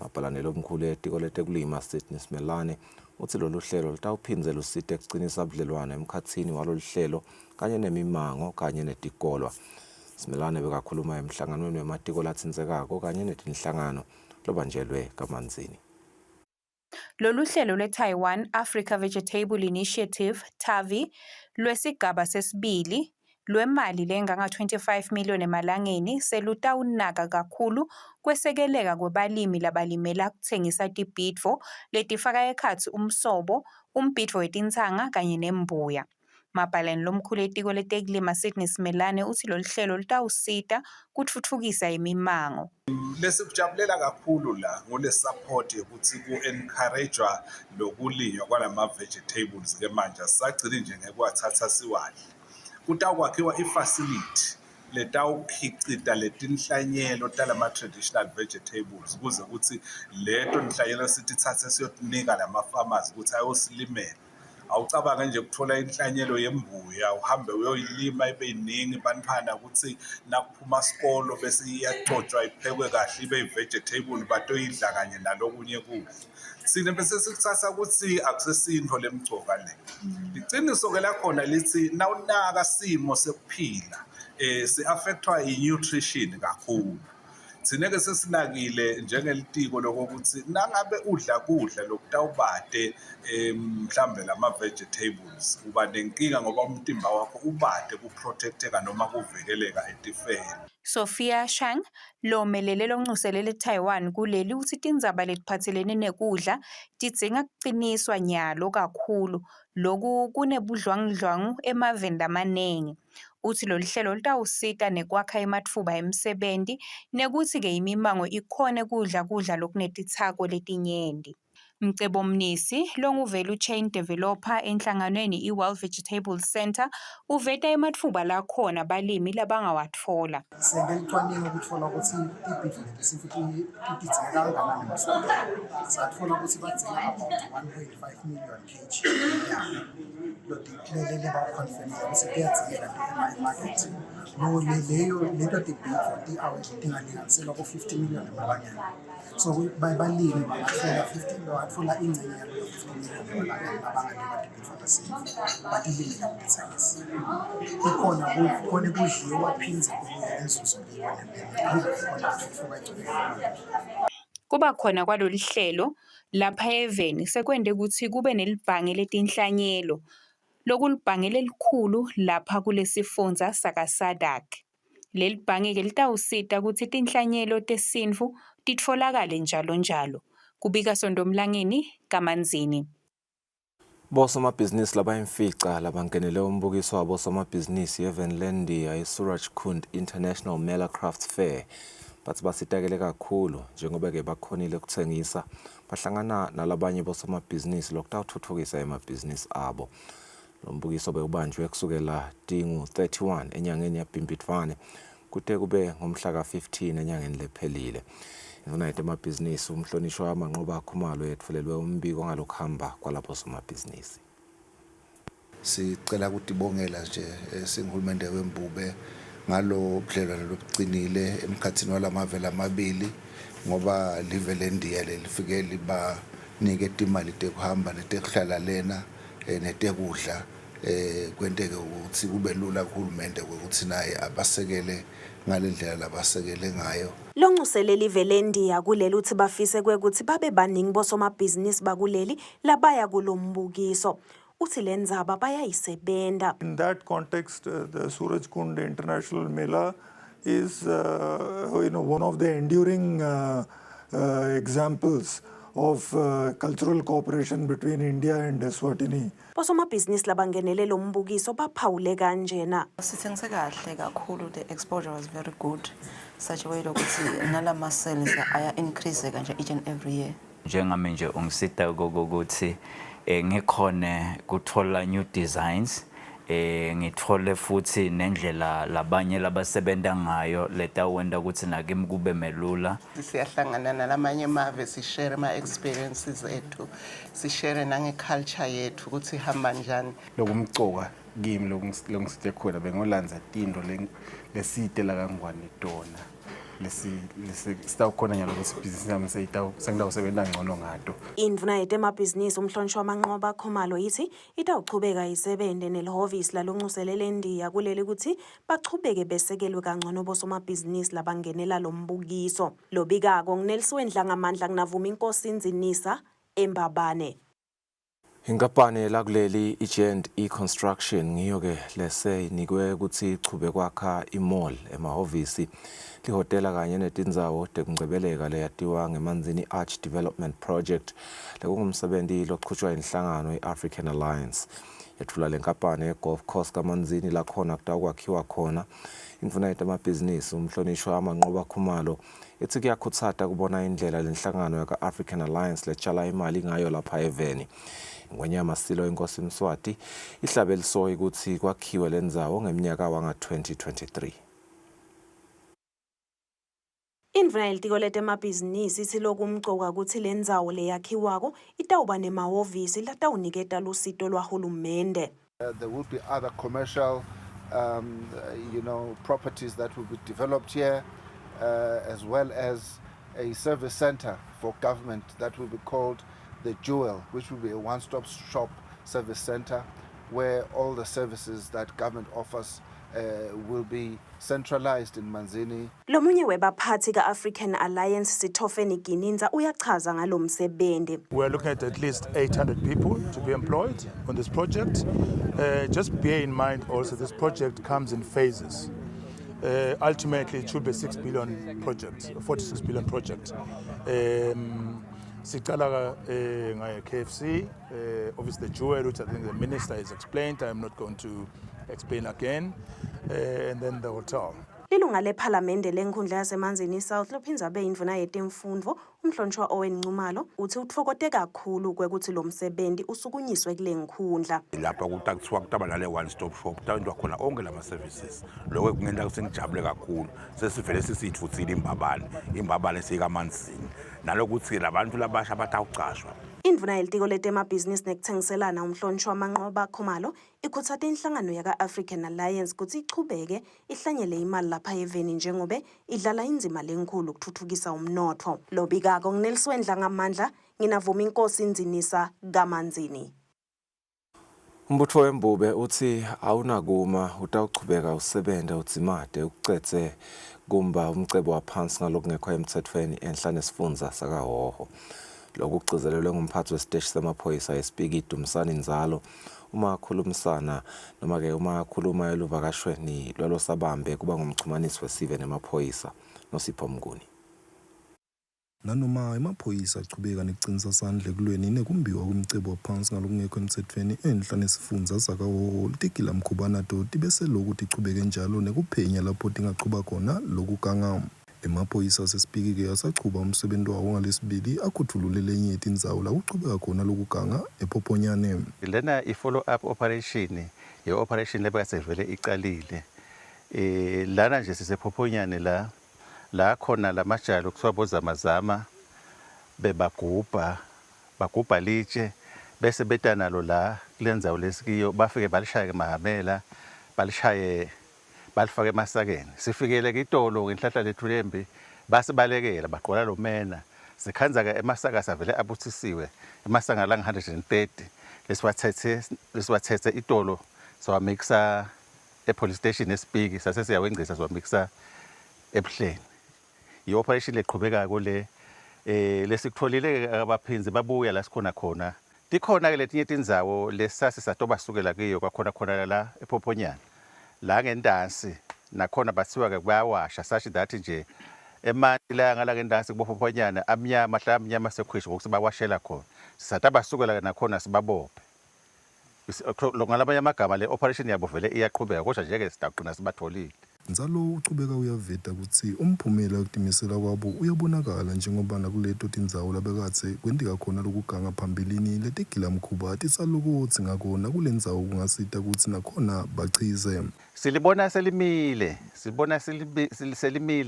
Mabhalanelo omkhulu etiko letekulima Sydney Smelane uthi lolu hlelo lutawuphindze lusite kucinisa budlelwano emkhatsini walolu hlelo kanye nemimango kanye netikolwa. Smelane bekakhuluma emhlanganweni wematiko latsindzekako kanye netinhlangano lobanjelwe kaManzini. Lolu hlelo lwe-Taiwan Africa Vegetable Initiative, TAVI, lwesigaba sesibili lwemali lenganga-25 million emalangeni selutawunaka kakhulu kwesekeleka kwebalimi labalimela kutsengisa tibhidvo letifaka ekhatsi umsobo, umbhidvo wetintsanga kanye nembuya. Mabhalane lomkhulu etiko letekulima Sydney Smelane uthi lolu hlelo lutawusita kutfutfukisa imimango. Lesikujabulela kakhulu la ngole support ukuthi ku-encouragewa lokulinywa kwalama vegetables ke manje asagcini nje ngekuwathatha siwadle. Kutawukwakhiwa ifacility letawukhicita letinhlanyelo talama traditional vegetables ukuze ukuthi leto nhlanyelo sitithathe siyotinika lama farmers ukuthi ayosilimela. Awucabanga nje ukuthola inhlanyelo yembuya uhambe uyoyilima ibe yiningi baniphana ukuthi nakuphuma isikolo bese iyacotshwa iphekwe kahle ibe vegetable batoyidla kanye nalokunye kudla. Sine bese sikuthatha ukuthi akusesintfo lemgcoka le. Iqiniso ke lakhona lithi nawunaka simo sekuphila si-affectwa i-nutrition kakhulu. Sineke sesinakile njengelitiko lokuthi nangabe udla kudla lokutawubade mhlambe lama vegetables uba nenkinga ngoba umtimba wakho ubade kuprotecteka noma kuvikeleka etifeni. Sophia Shang lomelele loncuselele Taiwan kuleli uthi tindzaba letiphatselene nekudla tidzinga kuqiniswa nyalo kakhulu loku kunebudlwangudlwangu emaveni lamanengi. Uthi lolu hlelo lutawusita nekwakha ematfuba emsebenti nekutsi-ke imimango ikhone kudla lokunetitsako letinyenti. Mcebo Mnisi, longu-value chain developer enhlanganweni i-World Vegetable Center, uveta ematfuba lakhona balimi labangawatfola. Sengelicwaningo kutfola ukuthi ibhidvo leti tidzinga kangakanani emaswati. Satfola ukuthi badzinga about 1.5 million kg. Lele bakonfirmile ukuthi kuyadzingeka emarket. Leto tibhidvo tingalinganiselwa ku-50 million emalangeni. So balimi bangatfola ingcenye yalo 50 million emalangeni abangalima tibhidvo tasendle batilimela kutitsengisa. Ikhona kudliwa phindze kubuye enzuzo Kuba khona kwalolu hlelo lapha eveni sekwende ukuthi kube nelibhange letinhlanyelo lokulibhange lelikhulu lapha kulesifundza sakaSadak. Leli bhange ke litawusita ukuthi tinhlanyelo tesintfu titfolakale njalo njalo. Kubika Sondomlangeni kaManzini. Bosomabhizinisi labayimfica labangenele umbukiso wabosomabhizinisi eVenlandia eSurajkund International Mela Crafts Fair bathi basitakele kakhulu njengoba ke bakhonile ukuthengisa bahlangana nalabanye bosomabhizinisi lokutawuthuthukisa emabhizinisi abo. Lo mbukiso bewubanjwe kusukela tingu 31 enyangeni yaBhimbidvwane kude kube ngomhla ka-15 enyangeni lephelile. Inonayite emabhizinisi umhlonishwa wamanqoba akhumalo yetfulelwe umbiko ngalokuhamba kwalapho somabhizinisi. Sicela ukutibongela nje singihulumende wembube ngalo budlelwano lobucinile emkhathini walamavela amabili ngoba live lendiya lelifike libanike imali tekuhamba netekuhlala lena netekudla kwenteke ukuthi kube lula kuhulumende ukuthi naye abasekele ngalendlela labasekele ngayo. Lonxusele live lendiya kuleli uthi bafise kwekuthi babe baningi bosomabhizinisi bakuleli labaya kulombukiso. Uthi lenzaba bayayisebenta. In that context, the Surajkund International Mela is one of the enduring examples of cultural cooperation between India and Eswatini. Bosomabhizinisi labangenele lo mbukiso baphawule kanjena. Sithengise kahle kakhulu, the exposure was very good, such a way lokuthi nalama sales aya increase kanje each and every year. Njengami nje ungisita ukuthi ngikhone kuthola new designs, ngithole futhi nendlela labanye labasebenta ngayo letawenda ukuthi nakimi kube melula. Siyahlangana nalamanye amave sishare ama experiences ethu, sishare nange culture yethu ukuthi ihamba njani. Lokumcoka kimi lokusithe khona bengolanza tindo lesite la kangwane tona. Sitawukhona nyalo ukuthi ibhizinisi yami sengidawusebenza ngcono ngato. Indvuna yetemabhizinisi umhlonishwa wamanqoba akhumalo yithi itawuchubeka isebente nelihhovisi lalonxusele lendiya kuleli ukuthi bachubeke besekelwe kangcono bosomabhizinisi labangenela lo mbukiso. Lobikako nguNelson Dlangamandla kunavuma inkosi Nzinisa eMbabane. Inkampani lakuleli iGent E-Construction ngiyo ke lese inikwe ukuthi ichube kwakha imall emahhovisi lihotela kanye netindzawo tekungcebeleka leyatiwa ngemanzini Arch Development Project lekungumsebenzi loqhutshwa inhlangano iAfrican Alliance. Yethula lenkampani egolf course kamanzini lakhona kutakwakhiwa khona. Indvuna yetemabhizinisi umhlonishwa wamanqoba akhumalo ethi kuyakhutsata kubona indlela lenhlangano yaka-African Alliance letshala imali ngayo lapha eveni. Ngonyama silo inkosi Mswati ihlabe lisoyi ukuthi kwakhiwe lendzawo ngeminyaka wanga-2023. Indvuna yelitiko letemabhizinisi ithi lokumcoka ukuthi lendzawo leyakhiwako itawuba nemahhovisi latawuniketa lusito lwahulumende. There will be other commercial properties that will be developed here as well as a service center for government that will be called the Jewel, which will be a one-stop shop service center where all the services that government offers will be centralized in Manzini. Lomunye webaphathi ka-African Alliance Sithofeni Gininza uyachaza ngalomsebenzi. We are looking at least 800 people to be employed on this project. Just bear in mind also this project comes in phases. Ultimately it should be a 6 billion project, a 46 billion project. Sikala KFC, obviously the Jewel, which I think the minister has explained. I'm not going to explain again, and then the hotel. Lilunga lephalamende lenkhundla yasemanzini South lophinza abe indvuna yetemfundvo umhlonishwa Owen Ncumalo uthi utfokote kakhulu kwekuthi lo msebenzi usukunyiswe kule nkhundla. Lapha kuthiwa kutaba nale one stop shop tawendwa khona onke lama services. Lokho kungenda kusengijabule kakhulu. Sesivele sisithuthile imbabane sikamanzini. Nalokuthi labantu labasha abatawucashwa. Indvuna yelitiko letemabhizinisi nekuthengiselana umhlonishwa wamanqoba akhumalo ikhutsata inhlangano yaka-African Alliance ukuthi ichubeke ihlanyele imali lapha eveni njengobe idlala inzima lenkulu ukuthuthukisa umnotho. Lobikako nguNelson Dlangamandla nginavuma inkosi Nzinisa kamanzini. Umbutho wembube uthi awunakuma utawuchubeka usebenta udzimade ukucetse kumba umcebo waphansi ngalokungekho emthethweni enhlane sifundza sakaHhohho. Lokugcizelelwe ngumphathi wesiteshi semaphoyisa eSpiki Dumisani Nzalo uma khulumisana noma ke uma khuluma eluvakashweni lwalosabambe kuba ngumchumanisi wesive nemaphoyisa noSipho Mnguni. nanoma emaphoyisa achubeka nekucinisa sandla ekulweni nekumbiwa kumcebo waphansi ngalokungekho emthethweni enhla nesifundza sakawowo litikila mkhuba nato tibese loku tichubeke njalo nekuphenya lapho tingachuba khona lokuganga. Emaphoyisa asesipiki-ke asachuba umsebenzi wawo ngalesibili akhuthulule lenye yetindzawo la kuchubeka khona lokuganga ePhoponyane. Lena i-follow up operation ye-operation lebekasevele icalile. Lana nje sisePhoponyane la khona lamajalo kuthiwa bozamazama bagubha litshe bese beta nalo la kulendzawo lesikiyo bafike balishaye mahamela balifake emasakeni. Sifikele kitolo ngenhlahla lethu lembi basibalekela baqola lo mena sikhanza-ke emasaka savele abuthisiwe emasaka la 130 lesiwathethe itolo sawamikisa epolice station esipiki sase siyawengcisa siwamikisa ebuhleni. I-operation leqhubekako le lesikutholile abaphinzi babuya la sikhona khona tikhona-ke letinye tindzawo lesasi satoba sukela kiyo kwakhona la ePhoponyane la ngendansi nakhona bathiwa-ke bayawasha sashi that nje emanti la ngala ngendansi kuboPhoponyane amnyama hla amnyama sekhwisha ngokuthi bawashela khona satabasukela nakhona sibabophe. Ngalabanye amagama le operation yabo vele iyaqhubeka kodwa nje-ke sidagcina sibatholile. Nzalo uchubeka uyaveta kutsi umphumela wekutimisela kwabo uyabonakala njengoba nakuleto tindzawo labekatse kwenteka khona lokuganga phambilini letigila mkhuba tisalokotsi ngakona kule ndzawo kungasita kutsi nakhona bachize. Silibona selimile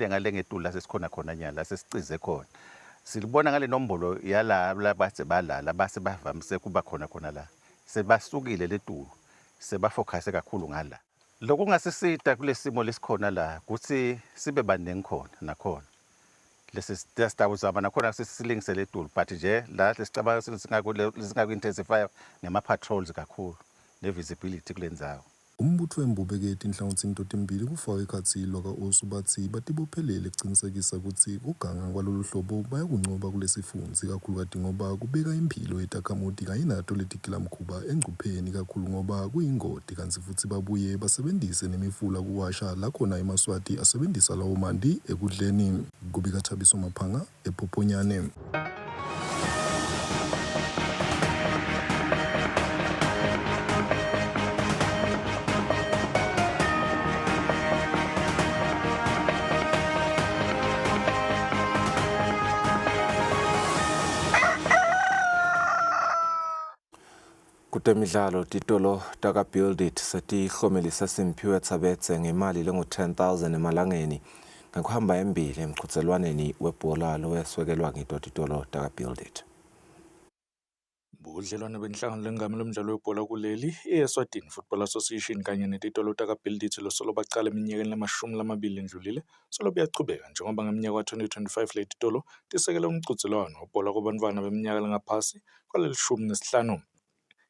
ngale ngetula sesikhona khona nyala sesicize khona. Silibona ngale nombolo yala bathe balala base bavamise kuba khona la. Sebasukile letulu sebafocuse kakhulu ngala. Lokungasisita kulesimo lesikhona la kuthi sibe baningi khona nakhona lesi sitawuzama nakhona sisilingise letulu but nje la lesicabanga singaku-intensify ngama-patrols kakhulu ne-visibility kule ndzawo. Umbutho wembubeketi inhlangothi into timbili kufaka ekhatsi lwaka-osu bathi batibophelele kucinisekisa kutsi kuganga kwalolu hlobo bayakuncoba kulesifunzi kakhulukati ngoba kubeka impilo yetakhamuti kanye nato letigila mkhuba engcupheni kakhulu ngoba kuyingoti kanti futsi babuye basebenzise nemifula kuwasha lakhona emaswati asebenzisa lawo manti ekudleni. Kubika Thabiso Maphanga ePhoponyane. Kutemidlalo titolo taka Build It setihlomelisa Simphiwe Tshabetse ngemali lengu-10,000 emalangeni ngekuhamba embili emqhudelwaneni webhola loweswekelwa ngito titolo taka Build It. Budlelwane benhlangano lengamela lomdlalo webhola kuleli i-Eswatini Football Association kanye netitolo taka Build It losolo baqala eminyakeni lamashumi endlulile solo buyachubeka njengoba ngeminyaka wa-2025 letitolo tisekela umqhudelwano webhola kubantwana beminyaka lengaphasi kwaleli-15.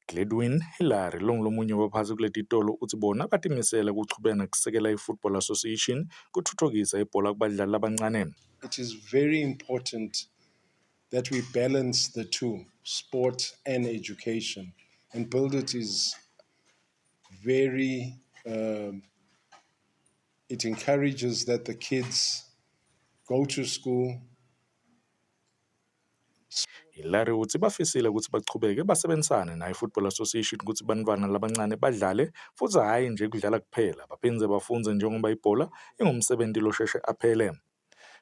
Gladwin Hillary longomunye wabaphathi kuletitolo uthi bona batimisela ukuchubeka nokusekela i-Football Association kuthuthukisa ibhola kubadlali abancane. It is very important that we balance the two, sport and education. And Build It is very, it encourages that the kids go to school. Hillary uthi bafisile ukuthi bachubeke basebenzisane nayo i-Football Association ukuthi bantwana labancane badlale futhi hhayi nje kudlala kuphela baphindze bafunze njengoba ibhola ingumsebenzi losheshe aphele.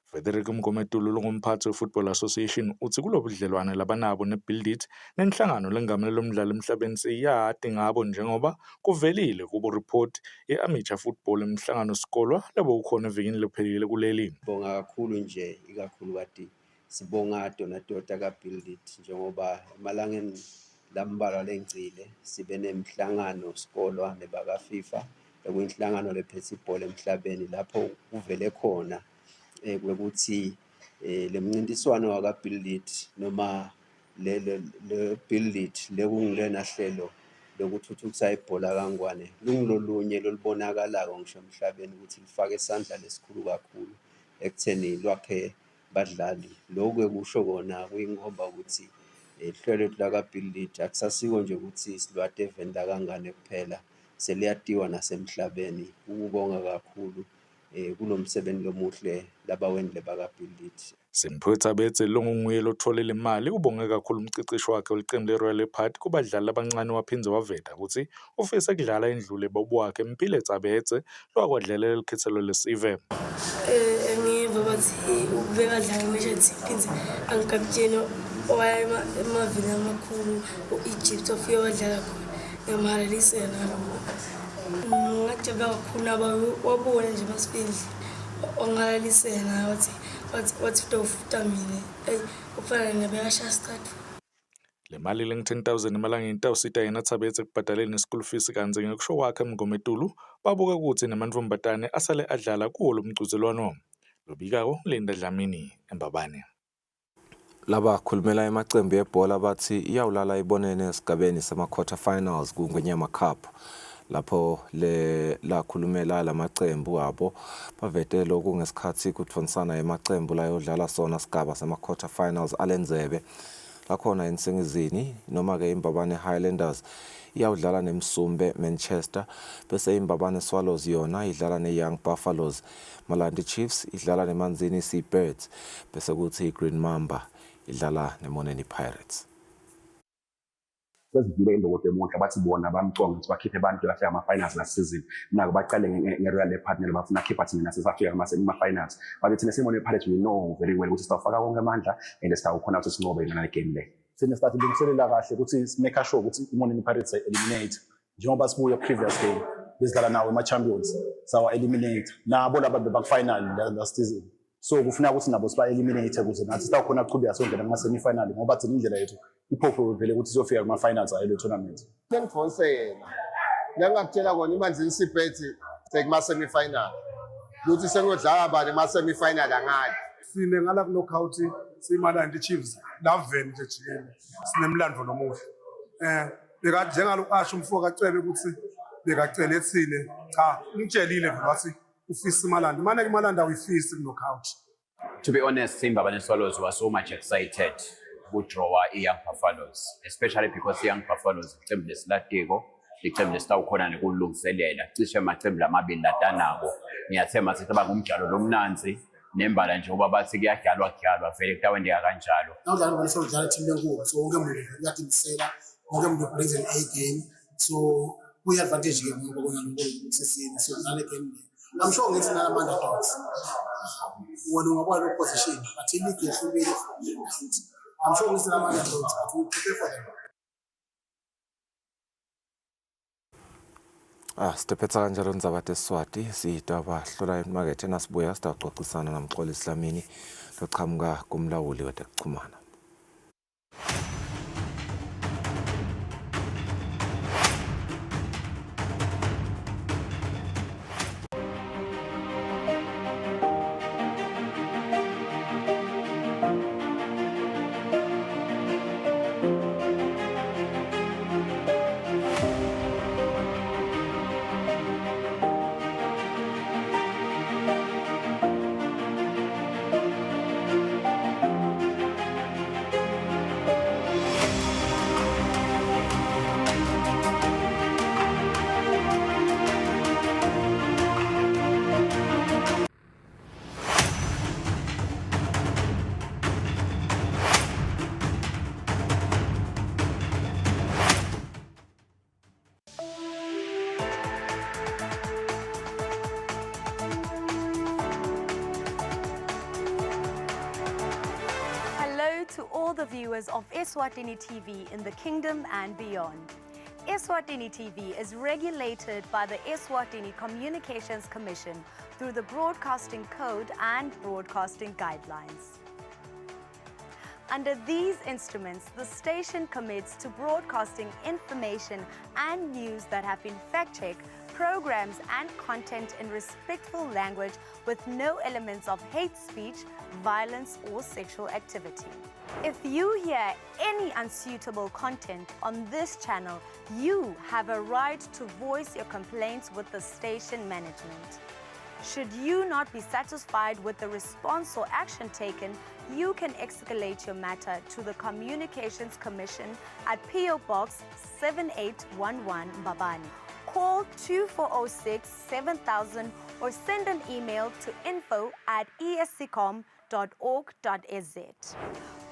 Frederick Mgometulo longumphathi we-Football Association uthi kulo budlelwane labanabo ne-Build It nenhlangano lengamela lomdlalo emhlabeni seyiyade ngabo njengoba kuvelile kubo report ye-amateur football emhlangano sikolwa labo ukhona evikini lephelile kuleli. Bonga kakhulu nje ikakhulukati sibonga donatota ka Build It njengoba emalangeni lambalwa lengcile sibe nemhlangano sikolwa nebaka FIFA ekuyinhlangano lephethe ibhola emhlabeni lapho kuvele khona kwekuthi lemncintiswano waka Build It noma le Build It lekungilena hlelo lokuthuthukisa ibhola kangwane lungilolunye lolibonakalayo ngisho emhlabeni ukuthi lifake isandla lesikhulu kakhulu ekutheni lwakhe badlali. Lokho kusho kona kuyinkomba ukuthi ihlelo laka Build It akusasiko nje ukuthi silwate event kangane kuphela seliyatiwa nasemhlabeni. Ukubonga kakhulu kunomsebenzi lomuhle labawendle bakaBuild It. Simphetha bethe lo nguye lotholile imali ubonge kakhulu umceceshi wakhe weqembu leRoyal Party kubadlali abancane waphinze waveta ukuthi ufisa ukudlala indlule bobu wakhe Mpile Tsabetse lwakwadlalela ikhethelo lesive. Ngiva bathi ubeka dlala ngisho Phinze angikapteni owaya emavini amakhulu u-Egypt ofike wadlala khona ngiyamaralisela nalo ngajabula kakhulu wabona nje basifindli ongalalisela wathi ufuta mina ufana nebeyasha start. Le mali lengu-10,000 emalangeni tawusita yena Tsabetse ekubhadaleni school fees kanze ngekusho kwakhe eMgometulu babuka ukuthi namantombazane asale adlala kuwo lo mcuzelwano. Lobikako Linda Dlamini eMbabane. Laba khulumela emacembu ebhola bathi iyawulala ibonene esigabeni sama-quarter finals kuNgwenyama Cup. Lapho la khulumela lamacembu abo bavete lokhu ngesikhathi kuthonisana emacembu la yodlala sona sigaba sama-quarter finals alenzebe. Lakhona eNsingizini noma ke iMbabane Highlanders iyawudlala neMsumbe Manchester bese iMbabane Swallows yona idlala neYoung Buffaloes. Malandi Chiefs idlala neManzini Seabirds bese kuthi iGreen Mamba idlala neMoneni Pirates. Sezivile indokodo emuhle bathi bona bamconga ukuthi bakhiphe abantu bafika ama-finals last season. Nako baqale nge-Royal Partner bafuna khipha thina sesafika ama-finals. But thina siMoneni Pirates we know very well ukuthi sitawufaka konke amandla and sitawukhona ukuthi sinqobe yona le game le. Sine start ilungiselela kahle ukuthi make sure ukuthi iMoneni Pirates eliminate njengoba sibuya previous game besidlala nawo ema-champions sawa eliminate nabo laba bebaku-final last season. So kufuna ukuthi nabo siba eliminate ukuze nathi sitawukhona ukuqhubeka songena kuma-semi-final ngoba thina indlela yethu iphupho vele ukuthi siyofika kuma-finals ayelo tournament. Ngifose yena ngiyakutshela kona iManzini Seabirds sekuma-semi-final ukuthi sengiyodlala bani ama-semi-final angaki. Sine ngala knockout siyimalandi Chiefs laveni nje jikele sinemlando nomuhle. Njengalo asho umfoko kacebe ukuthi bekacela ethile cha ngitshelile wathi ufisa imalandi manje imalandi awuyifisi knockout. To be honest, Imbabane Swallows were so much excited to draw Young Buffaloes, especially because Young Buffaloes iqembu lesilatiko iqembu lesitawukhona nekulungiselela cishe amaqembu lamabili latanabo. Ngiyathemba sithi bangumjalo lomnanzi nembala nje ngoba bathi kuyadlalwa vele kutawendeka kanjalo. Nawudlala ngaleso udlala team lenkulu so wonke umuntu uyadingisela wonke umuntu brings an A game so kuyi-advantage ke ngoba kona lokho kusesini so udlala game. I'm sure ngithi nalamanda dogs wona ungabona opposition but league yehlukile. I'm sure ngithi nalamanda dogs but we prepare for them. Sitephetha kanjalo Ndzabate Eswati sitaba hlola imakethe nasibuya sitaxoxisana namxolisi Dlamini loqhamuka kumlawuli weTekuchumana. To all the viewers of Eswatini TV in the kingdom and beyond. Eswatini TV is regulated by the Eswatini Communications Commission through the Broadcasting Code and Broadcasting Guidelines. Under these instruments, the station commits to broadcasting information and news that have been fact-checked, programs and content in respectful language with no elements of hate speech, violence or sexual activity. If you hear any unsuitable content on this channel, you have a right to voice your complaints with the station management. Should you not be satisfied with the response or action taken, you can escalate your matter to the Communications Commission at PO Box 7811 Mbabane. call 2406 7000 or send an email to info@esccom.org.za.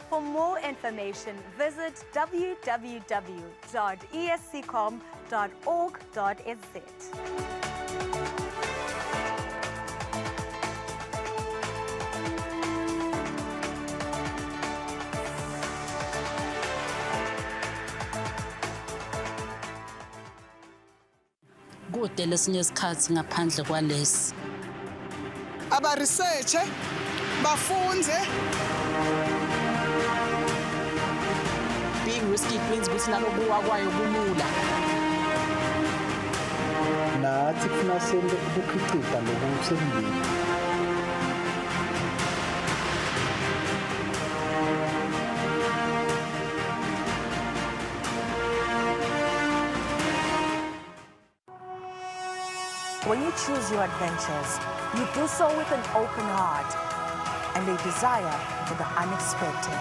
For more information, visit www.esccom.org.za. Kude lesinye isikhathi ngaphandle kwalesi. Aba research bafunze. Being risky means ukuthi nalokuwa kwayo kulula. Nathi kufuna sente ukukhiqiza lokusemndeni. When you choose your adventures, you do so with an open heart and a desire for the unexpected.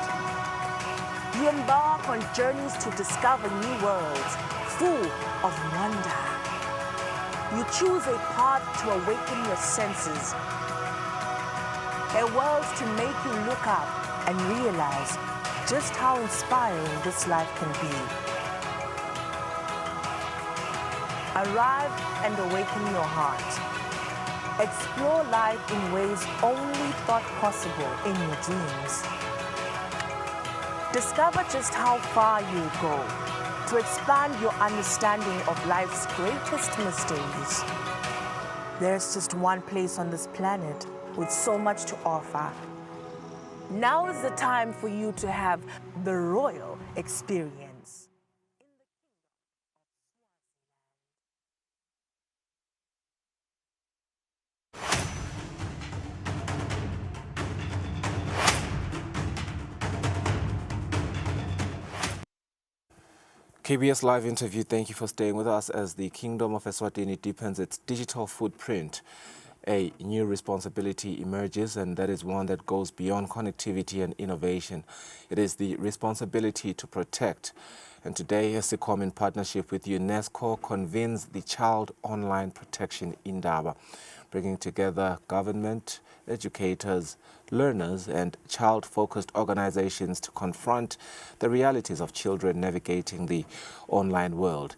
You embark on journeys to discover new worlds full of wonder. You choose a path to awaken your senses, a world to make you look up and realize just how inspiring this life can be. Arrive and awaken your heart. Explore life in ways only thought possible in your dreams. Discover just how far you go to expand your understanding of life's greatest mysteries. There's just one place on this planet with so much to offer. Now is the time for you to have the royal experience. KBS Live interview, thank you for staying with us as the Kingdom of Eswatini deepens its digital footprint. A new responsibility emerges, and that is one that goes beyond connectivity and innovation. It is the responsibility to protect. And today, Eswatini, in partnership with UNESCO, convenes the Child Online Protection Indaba, bringing together government, educators, learners, and child-focused organizations to confront the realities of children navigating the online world.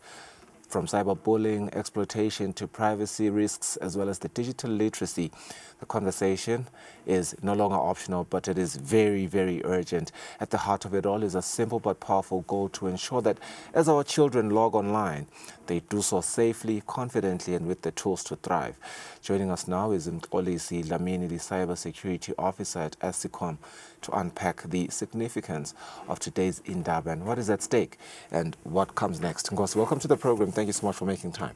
From cyberbullying, exploitation to privacy risks, as well as the digital literacy, the conversation is no longer optional, but it is very, very urgent. At the heart of it all is a simple but powerful goal to ensure that as our children log online, they do so safely, confidently, and with the tools to thrive. Joining us now is Mxolisi Lamini, the Cybersecurity Officer at Eswatini, to unpack the significance of today's Indaba and what is at stake and what comes next. Ngosi, welcome to the program. Thank you so much for making time.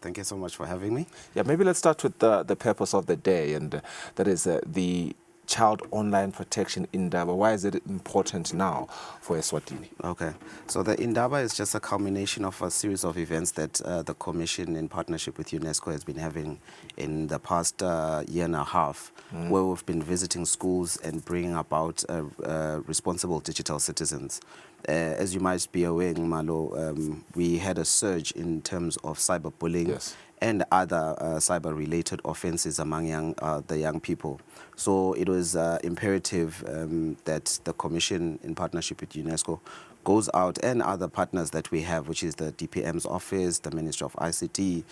Thank you so much for having me. Yeah, maybe let's start with the purpose of the day, and that is the Child Online Protection Indaba. Why is it important now for Eswatini? Okay, so the Indaba is just a culmination of a series of events that the Commission, in partnership with UNESCO, has been having in the past year and a half, where we've been visiting schools and bringing about responsible digital citizens. As you might be aware, Malo, we had a surge in terms of cyberbullying and other cyber-related offenses among the young people. So it was imperative that the Commission, in partnership with UNESCO, goes out, and other partners that we have, which is the DPM's office, the Ministry of ICT,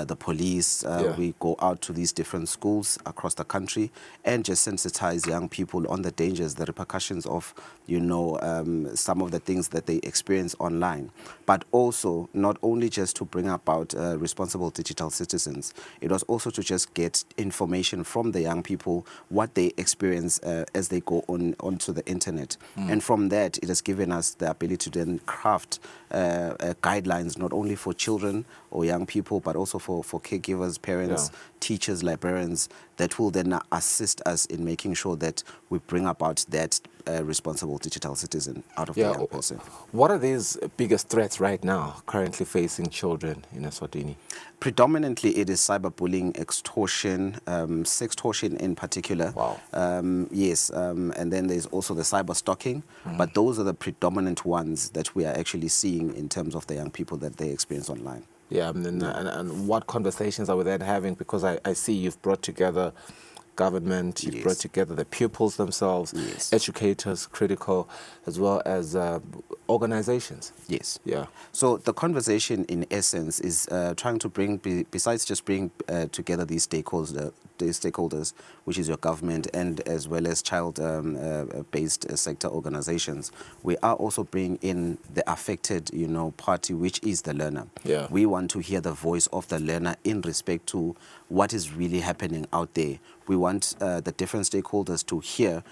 the police. We go out to these different schools across the country and just sensitize young people on the dangers, the repercussions of, some of the things that they experience online. But also, not only just to bring about responsible digital citizens, it was also to just get information from the young people, what they experience as they go onto the internet. And from that, it has given us the ability to then craft guidelines, not only for children or young people, but also for caregivers, parents, teachers, librarians, that will then assist us in making sure that we bring about that responsible digital citizen out of the young person. What are these biggest threats right now currently facing children in Eswatini? Predominantly, it is cyberbullying, extortion, sextortion in particular. Yes, and then there's also the cyber stalking. But those are the predominant ones that we are actually seeing in terms of the young people that they experience online. Yeah, and what conversations are we then having? Because I see you've brought together government, you've brought together the pupils themselves, educators, critical, as well as organizations. Yes. Yeah. So the conversation, in essence, is trying to bring, besides just bring together these stakeholders, which is your government and as well as child-based sector organizations, we are also bringing in the affected, party, which is the learner. Yeah. We want to hear the voice of the learner in respect to what is really happening out there. We want the different stakeholders to hear,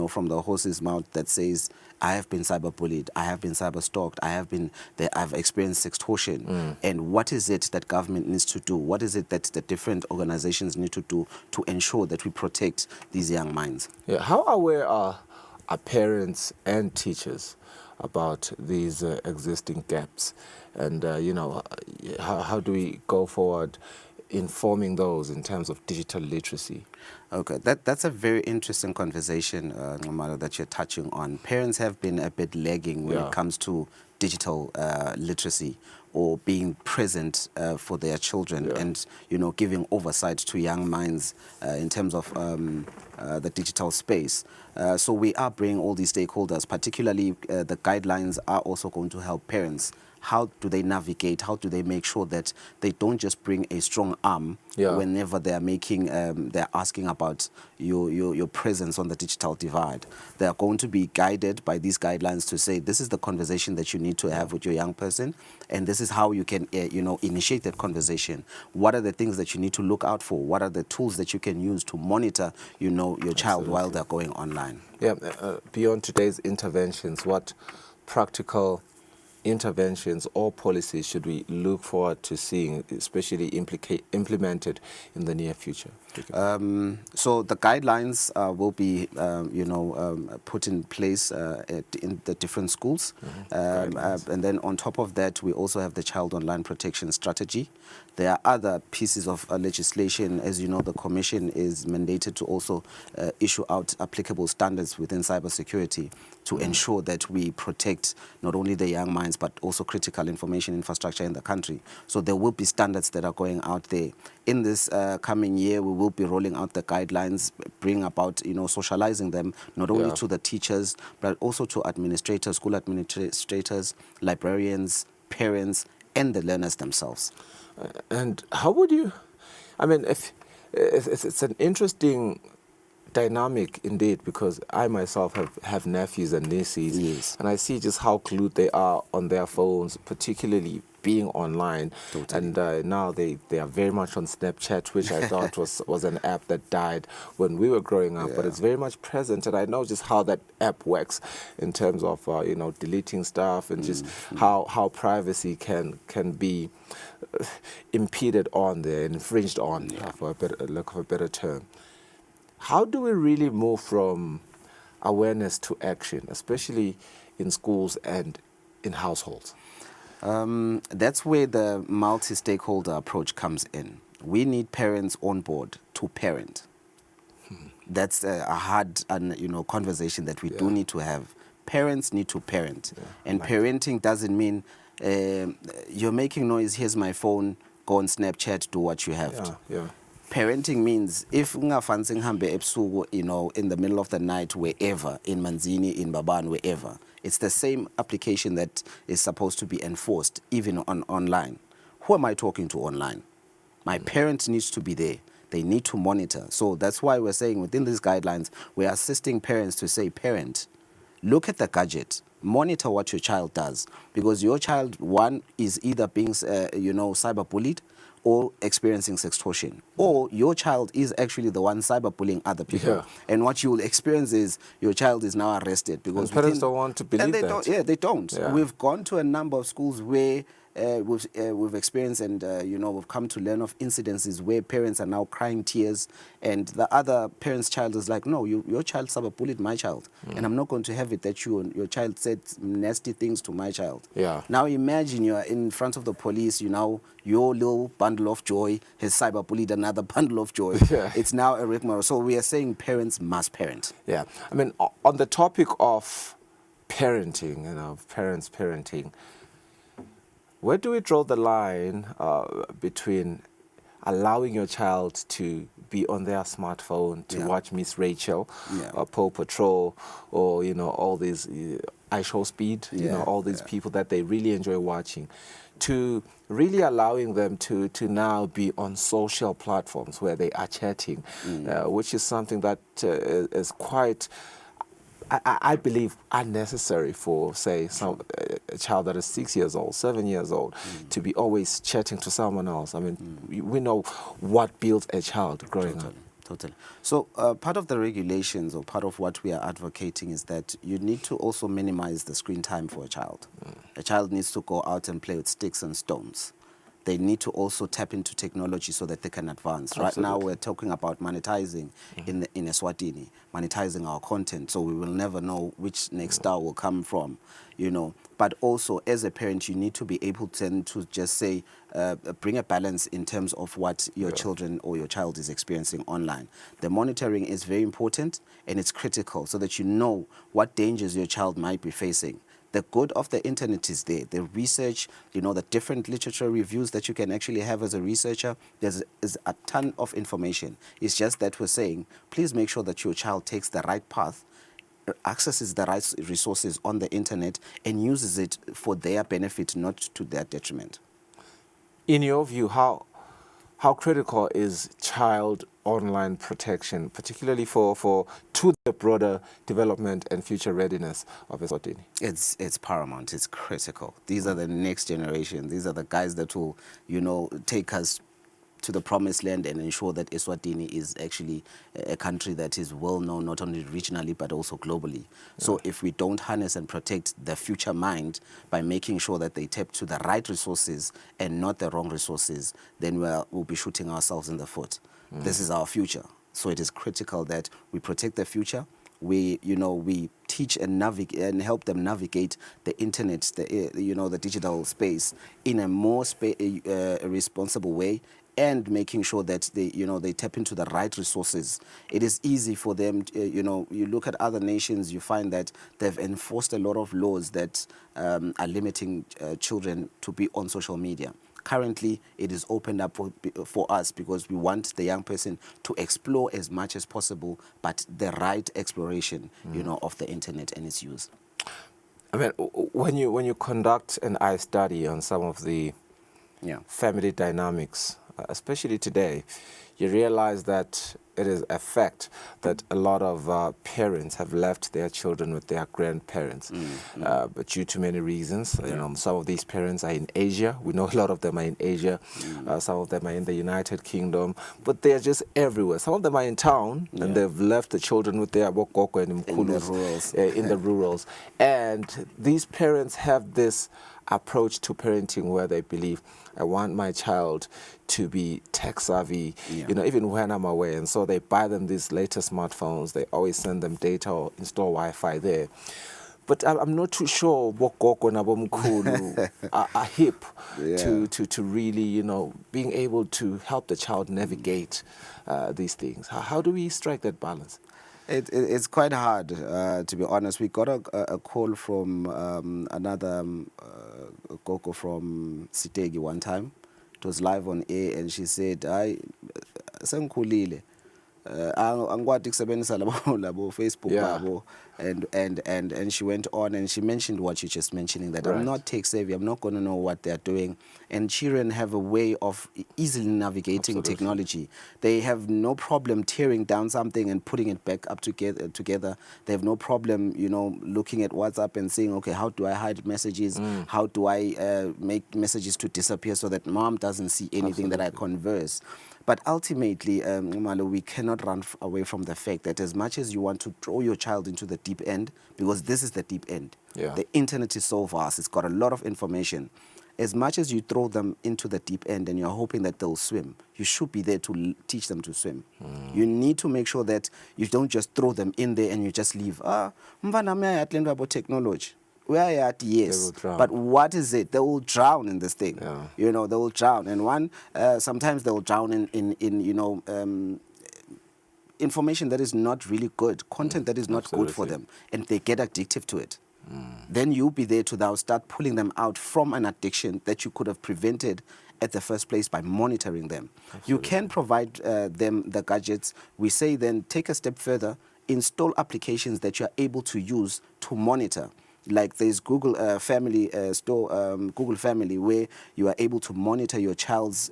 from the horse's mouth that says, I have been cyberbullied, I have been cyberstalked, I've experienced extortion. And what is it that government needs to do? What is it that the different organizations need to do to ensure that we protect these young minds? Yeah. How aware are parents and teachers about these existing gaps? And, how do we go forward informing those in terms of digital literacy? Okay, that's a very interesting conversation, Nxumalo, that you're touching on. Parents have been a bit lagging when it comes to digital literacy or being present for their children and, giving oversight to young minds in terms of the digital space. So we are bringing all these stakeholders, particularly the guidelines are also going to help parents. How do they navigate? How do they make sure that they don't just bring a strong arm whenever they are they're asking about your presence on the digital divide? They are going to be guided by these guidelines to say, this is the conversation that you need to have with your young person, and this is how you can, initiate that conversation. What are the things that you need to look out for? What are the tools that you can use to monitor, your child while they're going online? Yeah, beyond today's interventions, what practical interventions or policies should we look forward to seeing, especially implemented in the near future? So the guidelines will be, put in place in the different schools. And then on top of that, we also have the Child Online Protection Strategy. There are other pieces of legislation. As you know, the Commission is mandated to also issue out applicable standards within cybersecurity to ensure that we protect not only the young minds, but also critical information infrastructure in the country. So there will be standards that are going out there. In this coming year, we will be rolling out the guidelines, bring about, socializing them, not only to the teachers, but also to administrators, school administrators, librarians, parents, and the learners themselves. And how would you, if it's an interesting dynamic indeed, because I myself have nephews and nieces, and I see just how glued they are on their phones, particularly being online. And now they are very much on Snapchat, which I thought was an app that died when we were growing up, but it's very much present. And I know just how that app works in terms of deleting stuff and just how privacy can be impeded on there, infringed on, for a lack of a better term. How do we really move from awareness to action, especially in schools and in households? That's where the multi-stakeholder approach comes in. We need parents on board to parent. That's a hard conversation that we do need to have. Parents need to parent. And parenting doesn't mean you're making noise, here's my phone, go on Snapchat, do what you have to. Parenting means if ungafansi ngihambe ebusuku, in the middle of the night, wherever, in Manzini, in Baban, wherever, it's the same application that is supposed to be enforced, even online. Who am I talking to online? My parent needs to be there. They need to monitor. So that's why we're saying within these guidelines, we're assisting parents to say, parent, look at the gadget, monitor what your child does. Because your child, one, is either being, cyberbullied, or experiencing sextortion, or your child is actually the one cyberbullying other people. And what you will experience is your child is now arrested because parents don't want to believe that. They don't. We've gone to a number of schools where we've experienced and we've come to learn of incidences where parents are now crying tears, and the other parent's child is like, no, your child cyberbullied my child, and I'm not going to have it that your child said nasty things to my child. Now imagine you are in front of the police, your little bundle of joy has cyberbullied another bundle of joy. It's now a rigmarole. So we are saying parents must parent. On the topic of parenting, parents parenting, Where do we draw the line between allowing your child to be on their smartphone to watch Miss Rachel, Paw Patrol, or all these iShow Speed, all these people that they really enjoy watching, to really allowing them to now be on social platforms where they are chatting, which is something that is quite, I believe, unnecessary for, say, a child that is 6 years old, 7 years old, to be always chatting to someone else. I mean, we know what builds a child growing up. Totally. So part of the regulations, or part of what we are advocating, is that you need to also minimize the screen time for a child. A child needs to go out and play with sticks and stones. They need to also tap into technology so that they can advance. Absolutely. Right now we're talking about monetizing in Eswatini, monetizing our content, so we will never know which next star will come from, But also, as a parent, you need to be able to just say, bring a balance in terms of what your children or your child is experiencing online. The monitoring is very important, and it's critical so that you know what dangers your child might be facing. The good of the internet is there. The research, the different literature reviews that you can actually have as a researcher, there's a ton of information. It's just that we're saying, please make sure that your child takes the right path, accesses the right resources on the internet, and uses it for their benefit, not to their detriment. In your view, how critical is child online protection, particularly to the broader development and future readiness of Eswatini? It's paramount. It's critical. These are the next generation. These are the guys that will, take us to the promised land and ensure that Eswatini is actually a country that is well known not only regionally but also globally. So if we don't harness and protect the future mind by making sure that they tap to the right resources and not the wrong resources, then we'll be shooting ourselves in the foot. This is our future. So it is critical that we protect the future. We teach and navigate and help them navigate the internet, the digital space in a more responsible way, and making sure that they tap into the right resources. It is easy for them. You look at other nations, you find that they've enforced a lot of laws that are limiting children to be on social media. Currently, it is opened up for us because we want the young person to explore as much as possible, but the right exploration, of the internet and its use. I mean, when you conduct an eye study on some of the family dynamics, especially today, you realize that it is a fact that a lot of parents have left their children with their grandparents, but due to many reasons. Some of these parents are in Asia. We know a lot of them are in Asia. Some of them are in the United Kingdom, but they're just everywhere. Some of them are in town, and they've left the children with their bokoko and mkulus in the rurals. And these parents have this approach to parenting where they believe, I want my child to be tech savvy, even when I'm away. And so they buy them these latest smartphones. They always send them data or install Wi-Fi there. But I'm not too sure Bokoko and Abomkulu are hip to really, being able to help the child navigate these things. How do we strike that balance? It's quite hard, to be honest. We got a call from another Koko from Sitegi one time. It was live on air, and she said, "I sengikhulile. Angikwazi ukusebenzisa labo Facebook babo." And she went on and she mentioned what you're just mentioning, that I'm not tech savvy, I'm not going to know what they're doing. And children have a way of easily navigating technology. They have no problem tearing down something and putting it back up together. They have no problem, looking at WhatsApp and saying, okay, how do I hide messages? How do I make messages to disappear so that mom doesn't see anything that I converse? But ultimately, Umalo, we cannot run away from the fact that as much as you want to throw your child into the deep end, because this is the deep end, the internet is so vast, it's got a lot of information. As much as you throw them into the deep end and you're hoping that they'll swim, you should be there to teach them to swim. You need to make sure that you don't just throw them in there and you just leave. About technology. Yes, but what is it? They will drown in this thing. They will drown. And sometimes they will drown in information that is not really good, content that is not good for them, and they get addictive to it. Then you'll be there to now start pulling them out from an addiction that you could have prevented at the first place by monitoring them. You can provide them the gadgets. We say then take a step further, install applications that you are able to use to monitor. Like there's Google Family Google Family, where you are able to monitor your child's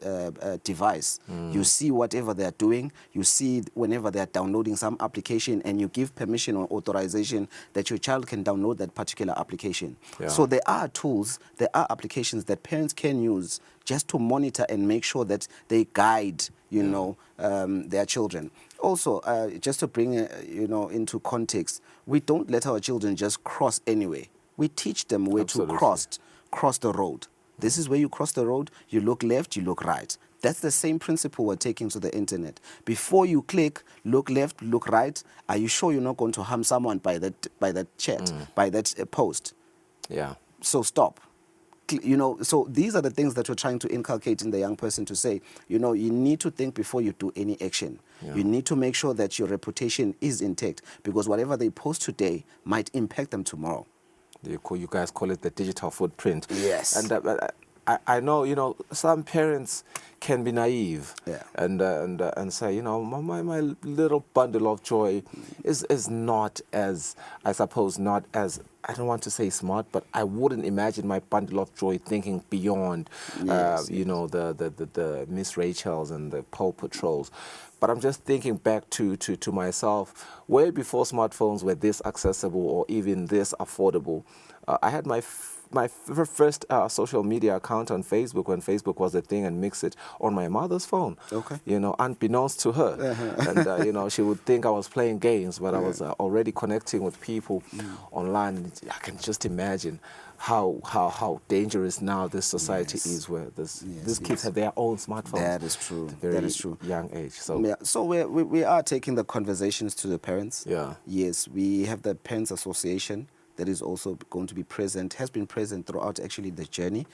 device. You see whatever they are doing. You see whenever they are downloading some application, and you give permission or authorization that your child can download that particular application. Yeah. So there are tools, there are applications that parents can use just to monitor and make sure that they guide, their children. Also, just to bring into context, we don't let our children just cross anyway. We teach them where to cross the road. This is where you cross the road. You look left, you look right. That's the same principle we're taking to the internet. Before you click, look left, look right. Are you sure you're not going to harm someone by that chat, by that post? Yeah. So stop. So these are the things that we're trying to inculcate in the young person to say, you need to think before you do any action. Yeah. You need to make sure that your reputation is intact, because whatever they post today might impact them tomorrow. You guys call it the digital footprint. Yes. And I know, some parents can be naive, and say, my little bundle of joy is not as, I suppose, not as, I don't want to say smart, but I wouldn't imagine my bundle of joy thinking beyond, the Miss Rachels and the Paw Patrols. But I'm just thinking back to myself, way before smartphones were this accessible or even this affordable. I had my first social media account on Facebook when Facebook was a thing, and mix it on my mother's phone. Okay. Unbeknownst to her. And, she would think I was playing games, but I was already connecting with people online. I can just imagine how dangerous now this society is, where these kids have their own smartphones. That is true. That is true. Young age. So we are taking the conversations to the parents. Yeah. Yes, we have the Parents Association that is also going to be present, has been present throughout actually the journey.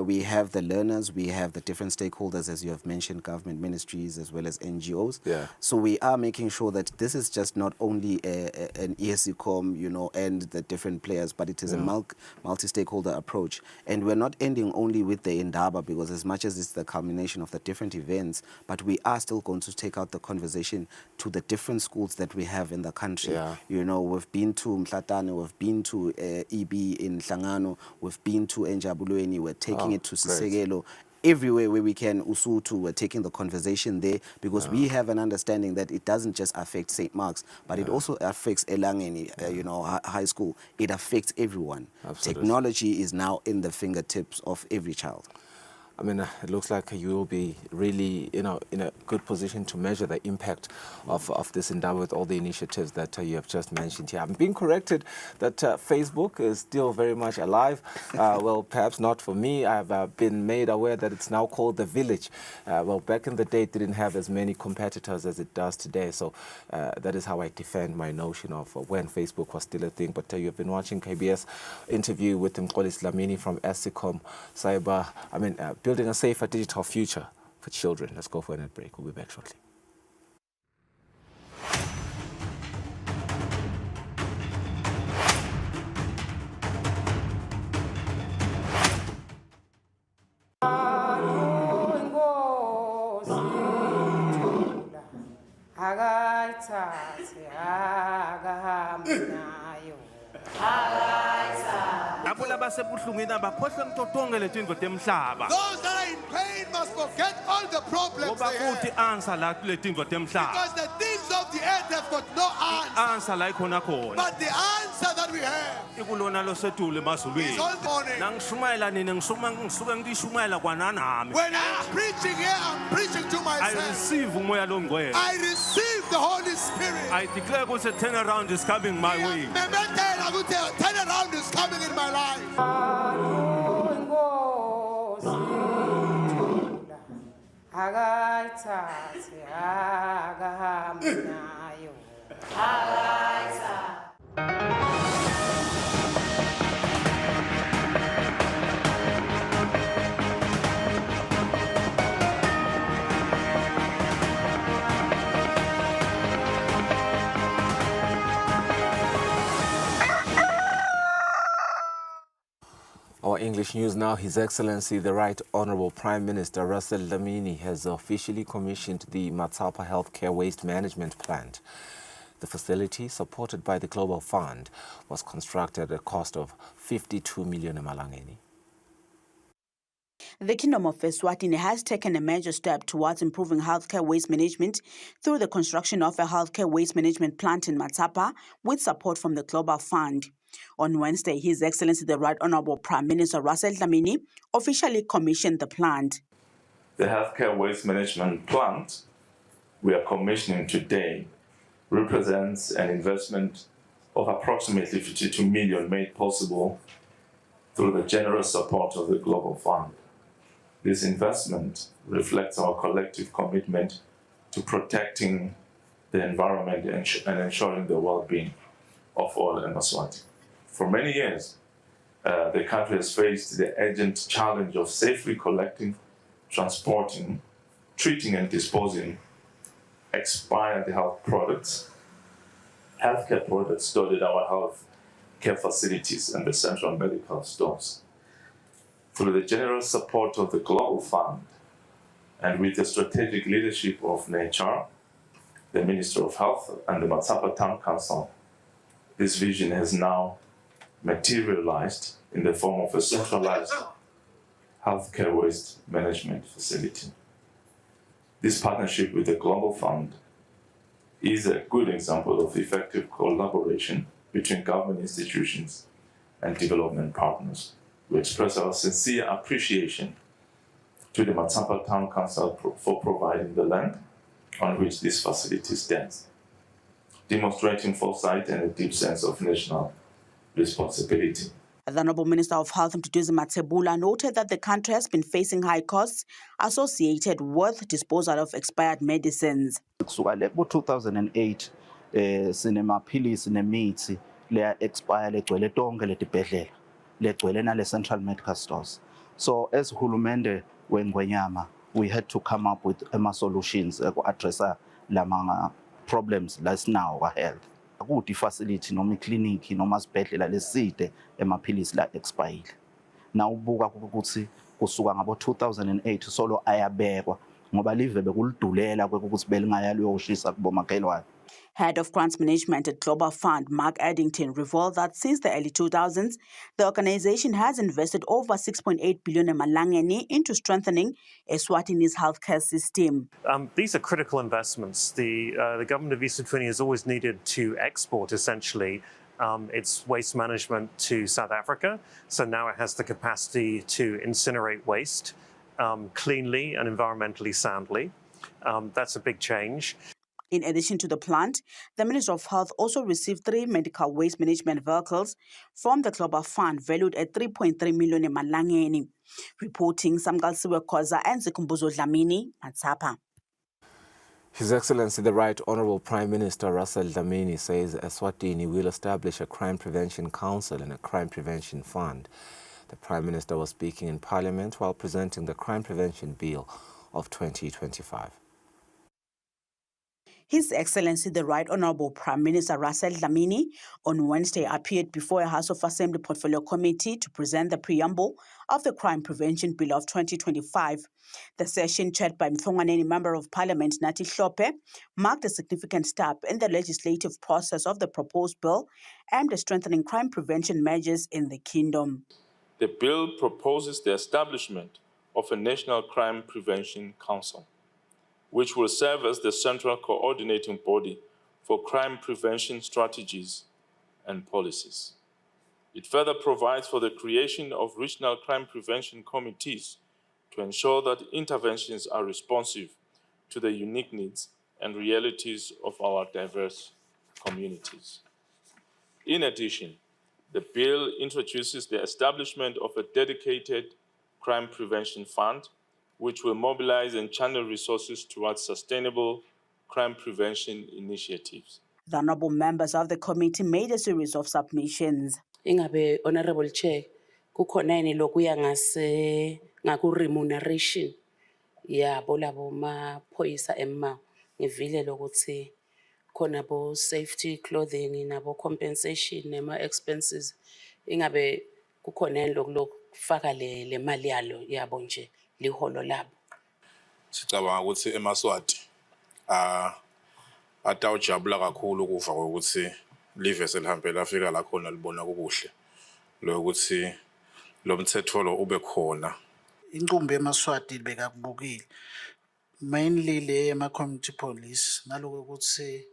We have the learners, we have the different stakeholders, as you have mentioned, government ministries as well as NGOs. Yeah. So we are making sure that this is just not only an ESCOM, and the different players, but it is a multi-stakeholder approach. And we're not ending only with the Indaba, because as much as it's the culmination of the different events, but we are still going to take out the conversation to the different schools that we have in the country. Yeah. We've been to Mhlatane, we've been to EB in Hlangano, we've been to Enjabulweni, we're taking it to Sisegelo. Everywhere where we can, Usutu, we're taking the conversation there, because we have an understanding that it doesn't just affect St. Mark's, but it also affects Elangeni, high school. It affects everyone. Absolutely. Technology is now in the fingertips of every child. I mean, it looks like you will be really, in a good position to measure the impact of this endeavor with all the initiatives that you have just mentioned here. I'm being corrected that Facebook is still very much alive. Well, perhaps not for me. I've been made aware that it's now called The Village. Well, back in the day, it didn't have as many competitors as it does today. So that is how I defend my notion of when Facebook was still a thing. But you've been watching KBS interview with Kusile Dlamini from ESCOM Cyber. Building a safer digital future for children. Let's go for a net break. We'll be back shortly. Those that are in pain must forget all the problems they have. Because the things of the earth have got no answer. But the answer that we have is all morning. When I'm preaching here, I'm preaching to myself. I receive the Holy Spirit. I declare that a turnaround is coming my way. Turnaround is coming in my life. English news now. His Excellency, the Right Honourable Prime Minister Russell Dlamini has officially commissioned the Matsapa Healthcare Waste Management Plant. The facility, supported by the Global Fund, was constructed at a cost of 52 million emalangeni. The Kingdom of Eswatini has taken a major step towards improving healthcare waste management through the construction of a healthcare waste management plant in Matsapa with support from the Global Fund. On Wednesday, His Excellency the Right Honourable Prime Minister Russell Dlamini officially commissioned the plant. The healthcare waste management plant we are commissioning today represents an investment of approximately 52 million made possible through the generous support of the Global Fund. This investment reflects our collective commitment to protecting the environment and ensuring the well-being of all in Eswatini. For many years, the country has faced the urgent challenge of safely collecting, transporting, treating and disposing expired health products, healthcare products stored in our health care facilities and the central medical stores. Through the generous support of the Global Fund and with the strategic leadership of NHR, the Minister of Health and the Matsapa Town Council, this vision has now materialized in the form of a centralized healthcare waste management facility. This partnership with the Global Fund is a good example of effective collaboration between government institutions and development partners. We express our sincere appreciation to the Matsapa Town Council for providing the land on which this facility stands, demonstrating foresight and a deep sense of national responsibility. The Honourable Minister of Health, Mduduzi Matsebula, noted that the country has been facing high costs associated with disposal of expired medicines. Kusuka lebo 2008 sinemaphilisi nemithi leya expire legcwele tonke letibhedlela legcwele nale central medical stores. So as hulumende wengwenyama, we had to come up with solutions to address lama problems now kwa health. Akuti facility noma clinic noma sibhedlela leside emaphilisi la expire. Nawubuka ukuthi kusuka ngabo 2008 solo ayabekwa ngoba live bekulidulela kwekuthi belingaya liyoshisa kubomakhelwane. Head of Grants Management at Global Fund, Mark Addington, revealed that since the early 2000s, the organization has invested over 6.8 billion emalangeni into strengthening Eswatini's healthcare system. These are critical investments. The government of Eswatini has always needed to export, essentially, its waste management to South Africa. So now it has the capacity to incinerate waste cleanly and environmentally soundly. That's a big change. In addition to the plant, the Minister of Health also received 3 medical waste management vehicles from the Global Fund valued at 3.3 million emalangeni. Reporting Samgalsiwe Khoza and Zikumbuzo Dlamini, Matsapa. His Excellency, the Right Honourable Prime Minister Russell Dlamini says Eswatini will establish a Crime Prevention Council and a Crime Prevention Fund. The Prime Minister was speaking in Parliament while presenting the Crime Prevention Bill of 2025. His Excellency, the Right Honourable Prime Minister Russell Dlamini, on Wednesday appeared before a House of Assembly Portfolio Committee to present the preamble of the Crime Prevention Bill of 2025. The session, chaired by Mthongwaneni Member of Parliament Nathi Hlope, marked a significant step in the legislative process of the proposed bill aimed at strengthening crime prevention measures in the Kingdom. The bill proposes the establishment of a National Crime Prevention Council, which will serve as the central coordinating body for crime prevention strategies and policies. It further provides for the creation of regional crime prevention committees to ensure that interventions are responsive to the unique needs and realities of our diverse communities. In addition, the bill introduces the establishment of a dedicated crime prevention fund, which will mobilize and channel resources towards sustainable crime prevention initiatives. The honourable members of the committee made a series of submissions. Ingabe Honourable Chair, kukhona yini lokuya ngaku remuneration yabo labo maphoyisa emma ngivile lokuthi khona bo safety clothing nabo compensation nema expenses. Ingabe kukhona yini lokuloko faka le mali yabo nje liholo labo. Sicabanga ukuthi eMaswati atawujabula kakhulu ukuva ukuthi live selihambe lafika la khona libona kukuhle lokuthi lo mthetho lo ube khona. Inqumbi eMaswati bekakubukile mainly le ema-community police naloku ukuthi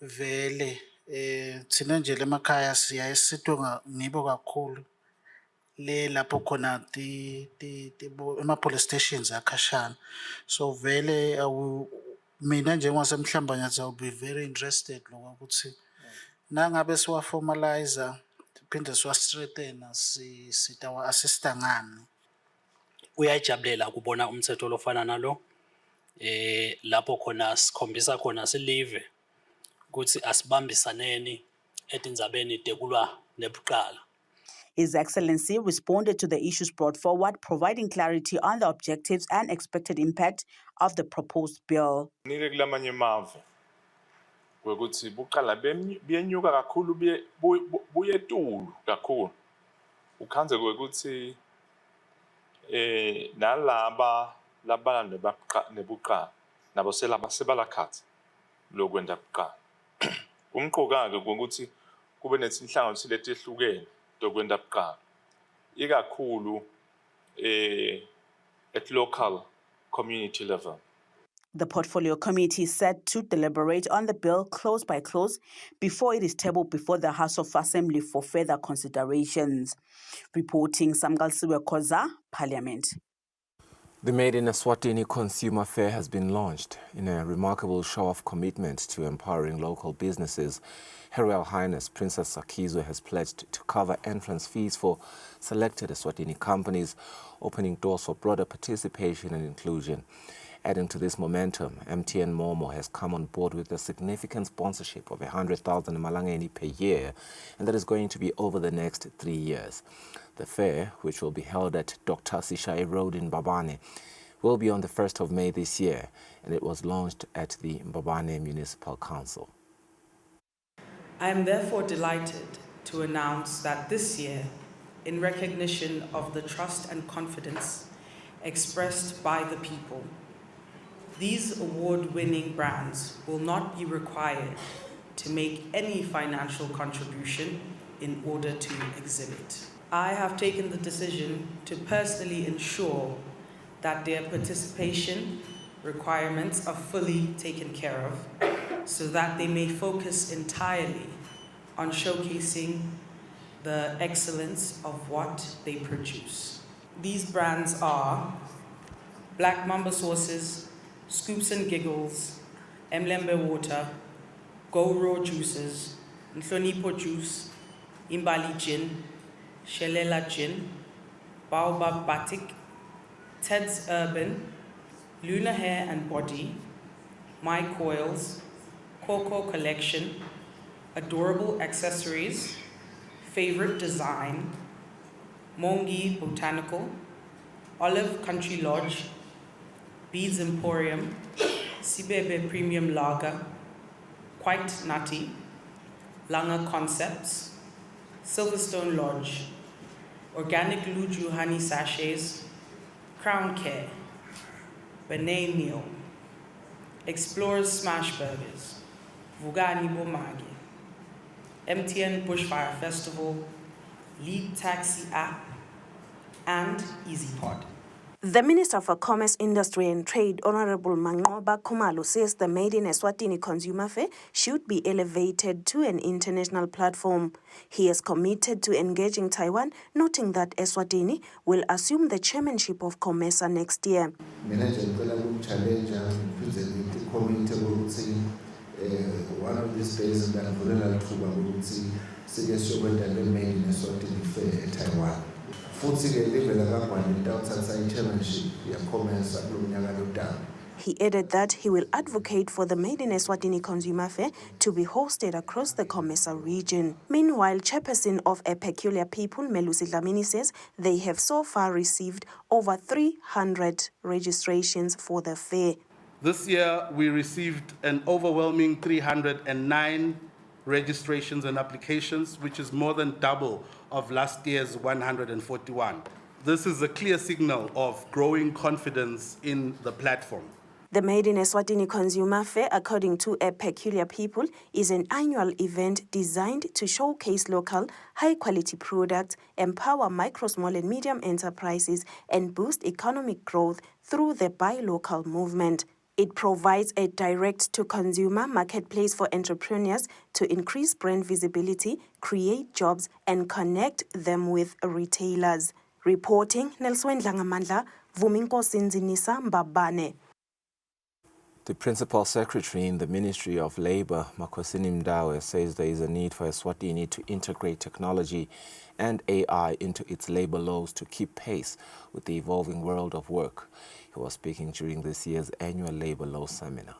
vele thina nje lemakhaya siyaye sitwe ngibo kakhulu le lapho khona ema-police stations akhashana so vele mina njengowasemhlambanya I'll be very interested lokuthi nangabe siwaformalize siphinde siwa-strengthena sitawa-assista ngani. Uyajabulela ukubona umthetho lofana nalo lapho khona sikhombisa khona silive ukuthi asibambisaneni etindzabeni tekulwa nebuqala. His Excellency responded to the issues brought forward, providing clarity on the objectives and expected impact of the proposed bill. Nike kulamanye mave ukuthi buqala benyuka kakhulu buye tulu kakhulu ukhanze ukuthi nalaba labana nebuqala nabo sebalakhatha lokwenda buqala umqoka ke ukuthi kube nezinhlanganiso letehlukene dokwenda buqala ikakhulu at local community level. The Portfolio Committee is set to deliberate on the bill close by close before it is tabled before the House of Assembly for further considerations. Reporting Samgalsiwe Koza, Parliament. The Made in Eswatini Consumer Fair has been launched in a remarkable show of commitment to empowering local businesses. Her Royal Highness Princess Sakizwe has pledged to cover entrance fees for selected Eswatini companies, opening doors for broader participation and inclusion. Adding to this momentum, MTN Momo has come on board with a significant sponsorship of 100,000 Malangeni per year, and that is going to be over the next 3 years. The fair, which will be held at Dr. Sishai Road in Mbabane, will be on the 1st of May this year, and it was launched at the Mbabane Municipal Council. I am therefore delighted to announce that this year, in recognition of the trust and confidence expressed by the people, these award-winning brands will not be required to make any financial contribution in order to exhibit. I have taken the decision to personally ensure that their participation requirements are fully taken care of so that they may focus entirely on showcasing the excellence of what they produce. These brands are Black Mamba Sauces, Scoops and Giggles, Mlembe Water, Go Raw Juices, Nhlonipo Juice, Imbali Gin, Shelela Gin, Baobab Batik, Ted's Urban, Luna Hair and Body, My Coils, Coco Collection, Adorable Accessories, Favorite Design, Mongi Botanical, Olive Country Lodge, Beads Emporium, Sibebe Premium Lager, Quite Nutty, Langa Concepts, Silverstone Lodge, Organic Luju Honey Sachets, Crown Care, Benet Meal, Explorers Smash Burgers, Vugani Bomagi, MTN Bushfire Festival, Lead Taxi App, and EasyPod. The Minister for Commerce, Industry and Trade, Honorable Manqoba Khumalo, says the Made in Eswatini Consumer Fair should be elevated to an international platform. He is committed to engaging Taiwan, noting that Eswatini will assume the chairmanship of COMESA next year. One of these days that the Made in Eswatini Fair at Taiwan. He added that he will advocate for the Made in Eswatini Consumer Fair to be hosted across the COMESA region. Meanwhile, chairperson of A Peculiar People, Melusi Dlamini, says they have so far received over 300 registrations for the fair. This year, we received an overwhelming 309 registrations and applications, which is more than double of last year's 141. This is a clear signal of growing confidence in the platform. The Made in Eswatini Consumer Fair, according to A Peculiar People, is an annual event designed to showcase local, high-quality products, empower micro, small and medium enterprises, and boost economic growth through the Buy Local movement. It provides a direct-to-consumer marketplace for entrepreneurs to increase brand visibility, create jobs, and connect them with retailers. Reporting, Nelson Dlangamandla, Vuminkosi Nzinisa Mbabane. The Principal Secretary in the Ministry of Labour, Makhosini Mdawe, says there is a need for Eswatini to integrate technology and AI into its labour laws to keep pace with the evolving world of work. He was speaking during this year's annual Labour Law Seminar.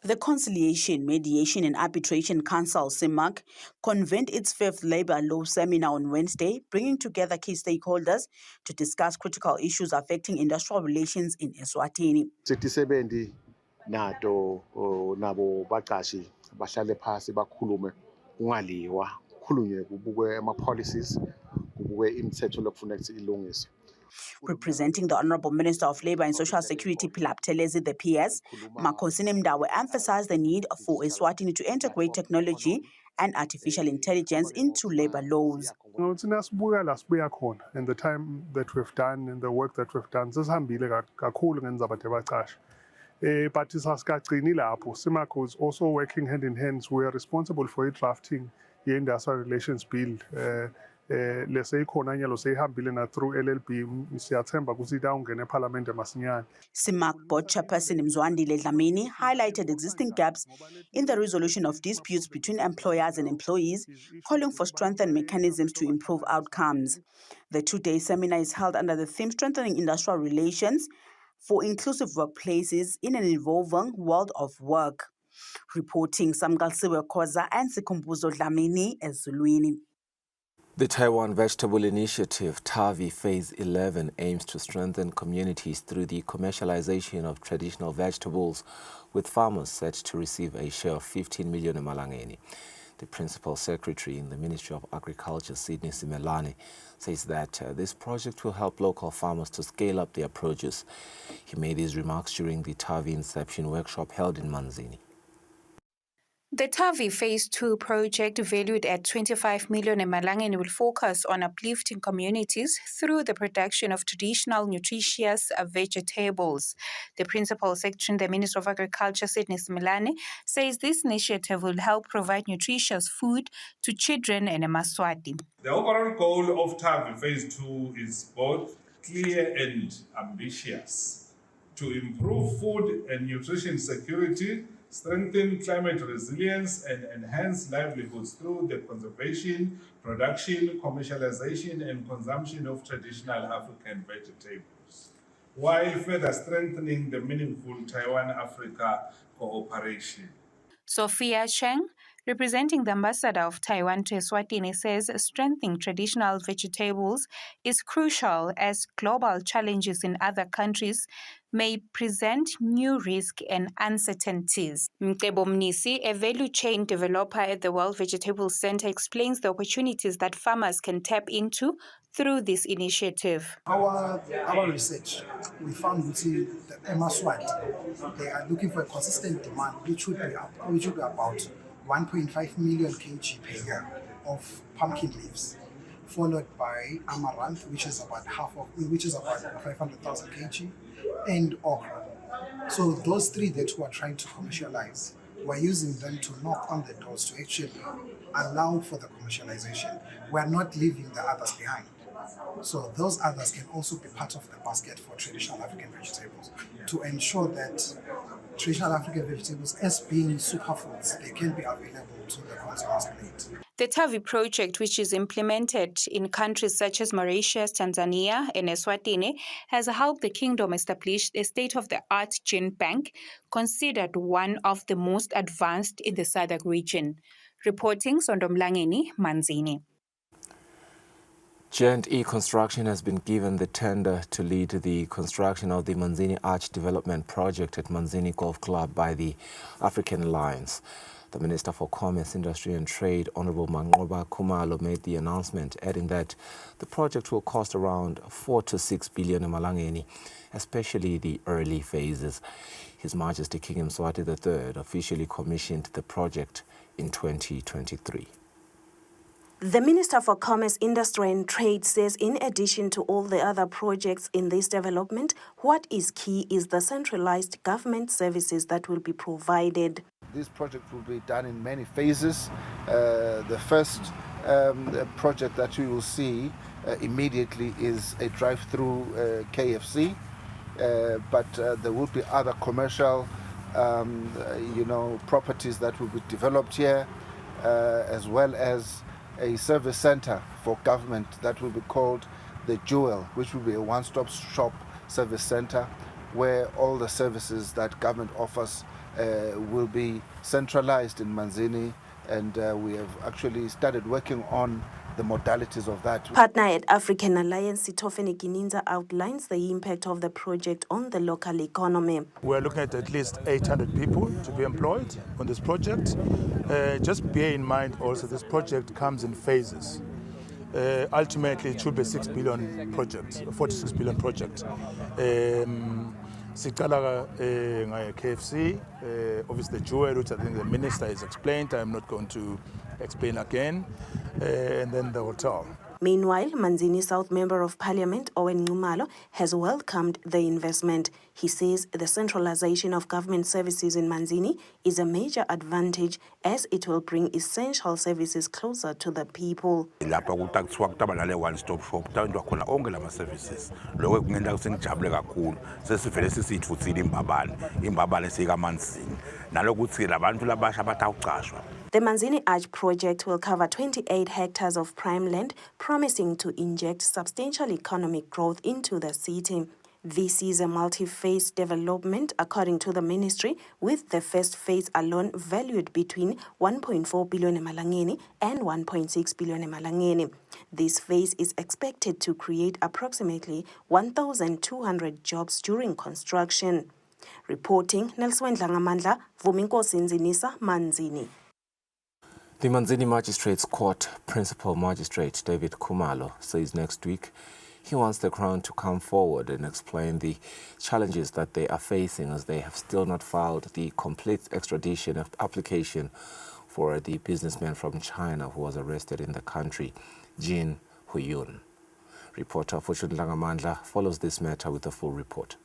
The Conciliation, Mediation and Arbitration Council, CIMAC, convened its fifth Labour Law Seminar on Wednesday, bringing together key stakeholders to discuss critical issues affecting industrial relations in Eswatini. Sitisebenzi nato nabo baqashi bahlale phasi bakhulume ungaliwa khulunywe kubukwe ama policies kubukwe imithetho lokufuneka ukuthi ilungiswe. Representing the Honourable Minister of Labour and Social Security, Philip Telezi, the PS, Makhosini Mdawe emphasized the need for Eswatini to integrate technology and artificial intelligence into labour laws. And the time that we've done and the work that we've done, but SIMAC is also working hand in hand. We are responsible for drafting the Industrial Relations Bill. Through LLB CIMAC Board Chairperson Mzwandile Dlamini highlighted existing gaps in the resolution of disputes between employers and employees, calling for strengthened mechanisms to improve outcomes. The two-day seminar is held under the theme Strengthening Industrial Relations for Inclusive Workplaces in an Evolving World of Work. Reporting Samgalsiwe Khoza and Sikhumbuzo Dlamini eZulwini. The Taiwan Vegetable Initiative, TAVI Phase 11, aims to strengthen communities through the commercialization of traditional vegetables, with farmers set to receive a share of 15 million emalangeni. The Principal Secretary in the Ministry of Agriculture, Sydney Simelane, says that this project will help local farmers to scale up their produce. He made these remarks during the TAVI Inception workshop held in Manzini. The TAVI Phase 2 project, valued at 25 million emalangeni, will focus on uplifting communities through the production of traditional nutritious vegetables. The Principal Secretary in the Ministry of Agriculture, Sydney Simelane, says this initiative will help provide nutritious food to children in Emaswati. The overall goal of TAVI Phase 2 is both clear and ambitious: to improve food and nutrition security, strengthen climate resilience, and enhance livelihoods through the conservation, production, commercialization, and consumption of traditional African vegetables, while further strengthening the meaningful Taiwan-Africa cooperation. Sophia Cheng, representing the ambassador of Taiwan to Eswatini, says strengthening traditional vegetables is crucial as global challenges in other countries may present new risks and uncertainties. Mcebo Mnisi, a value chain developer at the World Vegetable Center, explains the opportunities that farmers can tap into through this initiative. Our research, we found that the Emaswati, they are looking for a consistent demand, which would be about 1.5 million kg per year of pumpkin leaves, followed by amaranth, which is about 500,000 kg, and okra. So those three that we are trying to commercialize, we're using them to knock on the doors to actually allow for the commercialization. We're not leaving the others behind. So those others can also be part of the basket for traditional African vegetables to ensure that traditional African vegetables, as being superfoods, they can be available to the consumer's plate. The TAVI project, which is implemented in countries such as Mauritius, Tanzania, and Eswatini, has helped the kingdom establish a state-of-the-art gene bank, considered one of the most advanced in the SADC region. Reporting Sondomlangeni, Manzini. G&E Construction has been given the tender to lead the construction of the Manzini Arch Development Project at Manzini Golf Club by the African Alliance. The Minister for Commerce, Industry and Trade, Honorable Manqoba Khumalo, made the announcement, adding that the project will cost around 4 to 6 billion emalangeni, especially the early phases. His Majesty King Mswati III officially commissioned the project in 2023. The Minister for Commerce, Industry and Trade says in addition to all the other projects in this development, what is key is the centralized government services that will be provided. This project will be done in many phases. The first project that we will see immediately is a drive-through KFC, but there will be other commercial properties that will be developed here, as well as a service center for government that will be called the Jewel, which will be a one-stop shop service center where all the services that government offers will be centralized in Manzini, and we have actually started working on the modalities of that. Partner at African Alliance, Sithofeni Gininza, outlines the impact of the project on the local economy. We're looking at least 800 people to be employed on this project. Just bear in mind also this project comes in phases. Ultimately, it should be a 6 billion project, a 46 billion project. Sikala KFC, obviously the Jewel, which I think the Minister has explained. I'm not going to explain again. And then the hotel. Meanwhile, Manzini South Member of Parliament Owen Nxumalo has welcomed the investment. He says the centralization of government services in Manzini is a major advantage as it will bring essential services closer to the people. Lapha kuthiwa kutaba nale one stop shop kuthandwa khona onke lama services lokho kungenda kusengijabule kakhulu sesivele sisithuthile imbabane sikaManzini nalokuthi labantu labasha abathi awucashwa. The Manzini Arch project will cover 28 hectares of prime land, promising to inject substantial economic growth into the city. This is a multi-phase development, according to the ministry, with the first phase alone valued between 1.4 billion emalangeni and 1.6 billion emalangeni. This phase is expected to create approximately 1,200 jobs during construction. Reporting, Nelson Dlangamandla, Vuminkosi Nzinisa, Manzini. The Manzini Magistrates Court Principal Magistrate David Khumalo says next week he wants the Crown to come forward and explain the challenges that they are facing as they have still not filed the complete extradition application for the businessman from China who was arrested in the country, Jin Huyun. Reporter Fortune Langamandla follows this matter with a full report.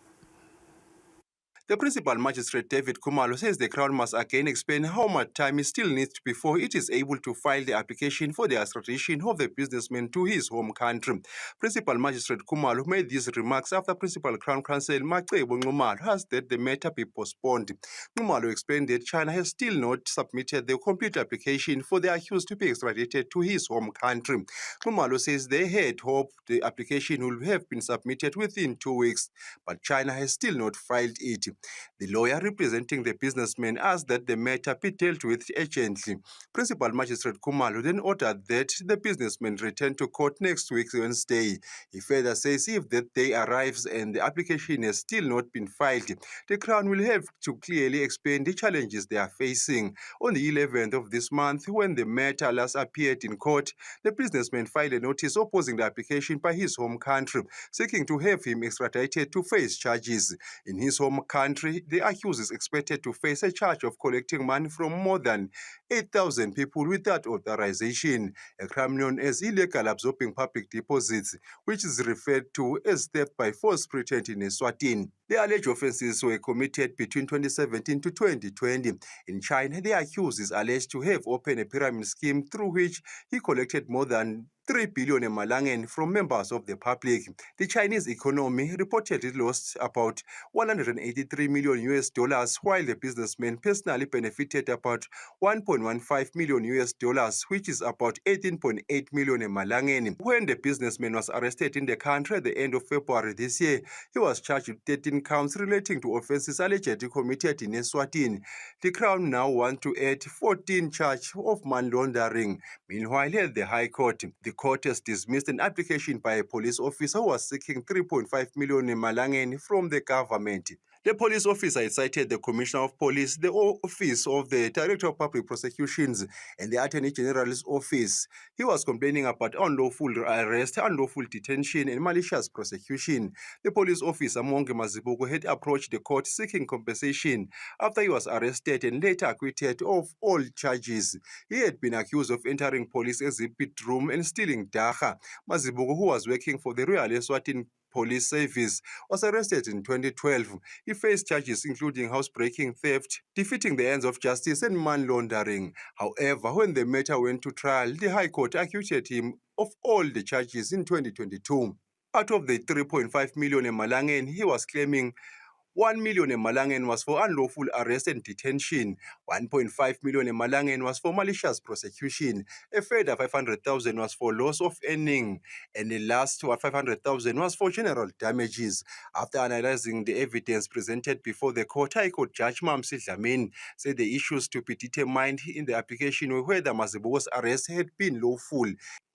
The Principal Magistrate David Khumalo says the Crown must again explain how much time it still needs before it is able to file the application for the extradition of the businessman to his home country. Principal Magistrate Khumalo made these remarks after Principal Crown Counsel Macebo Nxumalo has that the matter be postponed. Nxumalo explained that China has still not submitted the complete application for the accused to be extradited to his home country. Nxumalo says they had hoped the application would have been submitted within 2 weeks, but China has still not filed it. The lawyer representing the businessman asked that the matter be dealt with urgently. Principal Magistrate Khumalo then ordered that the businessman return to court next week, Wednesday. He further says if that day arrives and the application has still not been filed, the Crown will have to clearly explain the challenges they are facing. On the 11th of this month, when the matter last appeared in court, the businessman filed a notice opposing the application by his home country, seeking to have him extradited to face charges. In his home country, the accused is expected to face a charge of collecting money from more than 8,000 people without authorization, a crime known as illegal absorbing public deposits, which is referred to as theft by force pretense in Eswatini. The alleged offences were committed between 2017 to 2020. In China, the accused is alleged to have opened a pyramid scheme through which he collected more than 3 billion emalangeni from members of the public. The Chinese economy reportedly lost about 183 million US dollars, while the businessman personally benefited about 1.15 million US dollars, which is about 18.8 million emalangeni. When the businessman was arrested in the country at the end of February this year, he was charged with 13 counts relating to offences allegedly committed in Eswatini. The Crown now wants to add 14 charges of money laundering. Meanwhile, at the High Court, the court has dismissed an application by a police officer who was seeking 3.5 million emalangeni from the government. The police officer cited the Commissioner of Police, the Office of the Director of Public Prosecutions, and the Attorney General's Office. He was complaining about unlawful arrest, unlawful detention, and malicious prosecution. The police officer, Monge Mazibuko, had approached the court seeking compensation after he was arrested and later acquitted of all charges. He had been accused of entering police exhibit room and stealing dagga. Mazibuko, who was working for the Royal Eswatini Police Service, was arrested in 2012. He faced charges including housebreaking, theft, defeating the ends of justice, and money laundering. However, when the matter went to trial, the High Court acquitted him of all the charges in 2022. Out of the 3.5 million emalangeni, he was claiming 1 million emalangeni was for unlawful arrest and detention, 1.5 million emalangeni was for malicious prosecution, a further 500,000 was for loss of earning, and the last 500,000 was for general damages. After analyzing the evidence presented before the court, High Court Judge Mamsi Dlamini said the issues to be determined in the application were whether Mazibuko's arrest had been lawful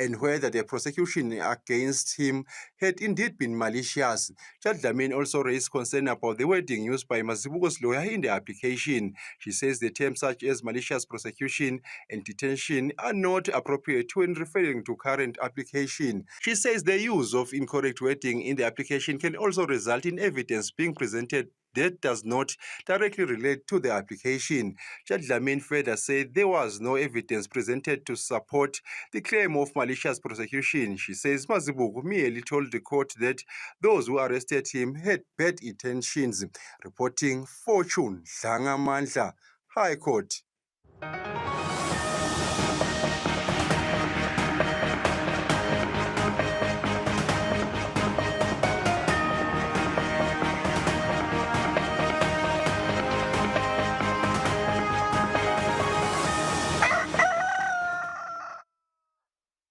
and whether the prosecution against him had indeed been malicious. Judge Dlamini also raised concern about the wording used by Mazibuko's lawyer in the application. She says the terms such as malicious prosecution and detention are not appropriate when referring to current application. She says the use of incorrect wording in the application can also result in evidence being presented that does not directly relate to the application. Judge Dlamini further said there was no evidence presented to support the claim of malicious prosecution. She says Mazibuko merely told the court that those who arrested him had bad intentions. Reporting Fortune Dlangamandla, High Court.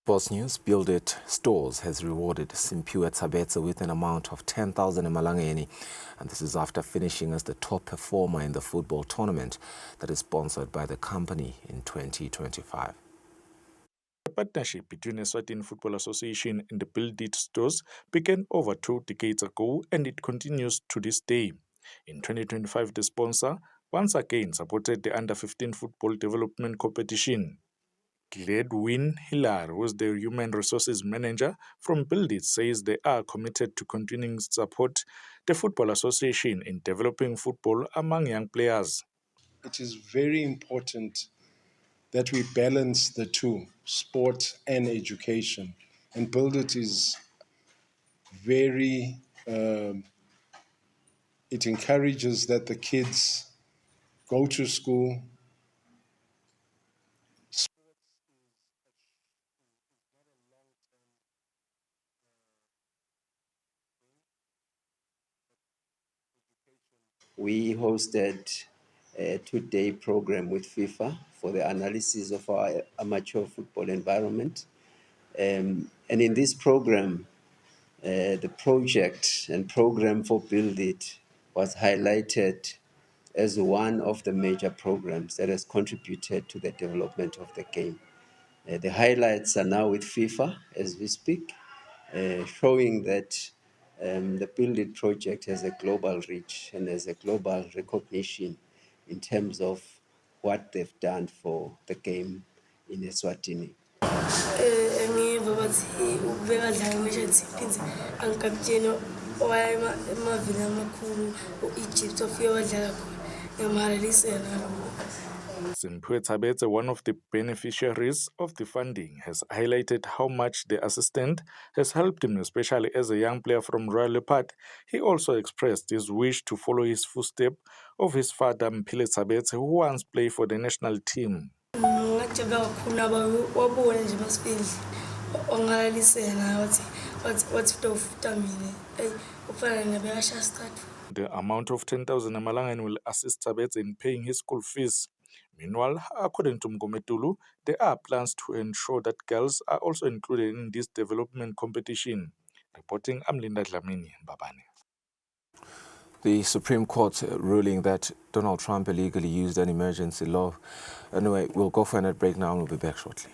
Sports news, Build It Stores has rewarded Simphiwe Tsabetse with an amount of 10,000 emalangeni, and this is after finishing as the top performer in the football tournament that is sponsored by the company in 2025. The partnership between Eswatini Football Association and the Build It Stores began over 2 decades ago, and it continues to this day. In 2025, the sponsor once again supported the Under-15 football development competition. Gladwin Hillary, who is the Human Resources Manager from Build It, says they are committed to continuing to support the Football Association in developing football among young players. It is very important that we balance the two, sport and education. And Build It is very, it encourages that the kids go to school. We hosted a 2-day program with FIFA for the analysis of our amateur football environment. And in this program, the project and program for Build It was highlighted as one of the major programs that has contributed to the development of the game. The highlights are now with FIFA as we speak, showing that the Build It project has a global reach and has a global recognition in terms of what they've done for the game in Eswatini. Simphiwe Tsabetse, one of the beneficiaries of the funding, has highlighted how much the assistant has helped him, especially as a young player from Royal Leopard. He also expressed his wish to follow his footsteps of his father, Mpile Tsabetse, who once played for the national team. The amount of 10,000 emalangeni will assist Tsabetse in paying his school fees. Meanwhile, according to Mgometulu, there are plans to ensure that girls are also included in this development competition. Reporting, I'm Linda Dlamini, Babane. The Supreme Court ruling that Donald Trump illegally used an emergency law. Anyway, we'll go for a net break now and we'll be back shortly.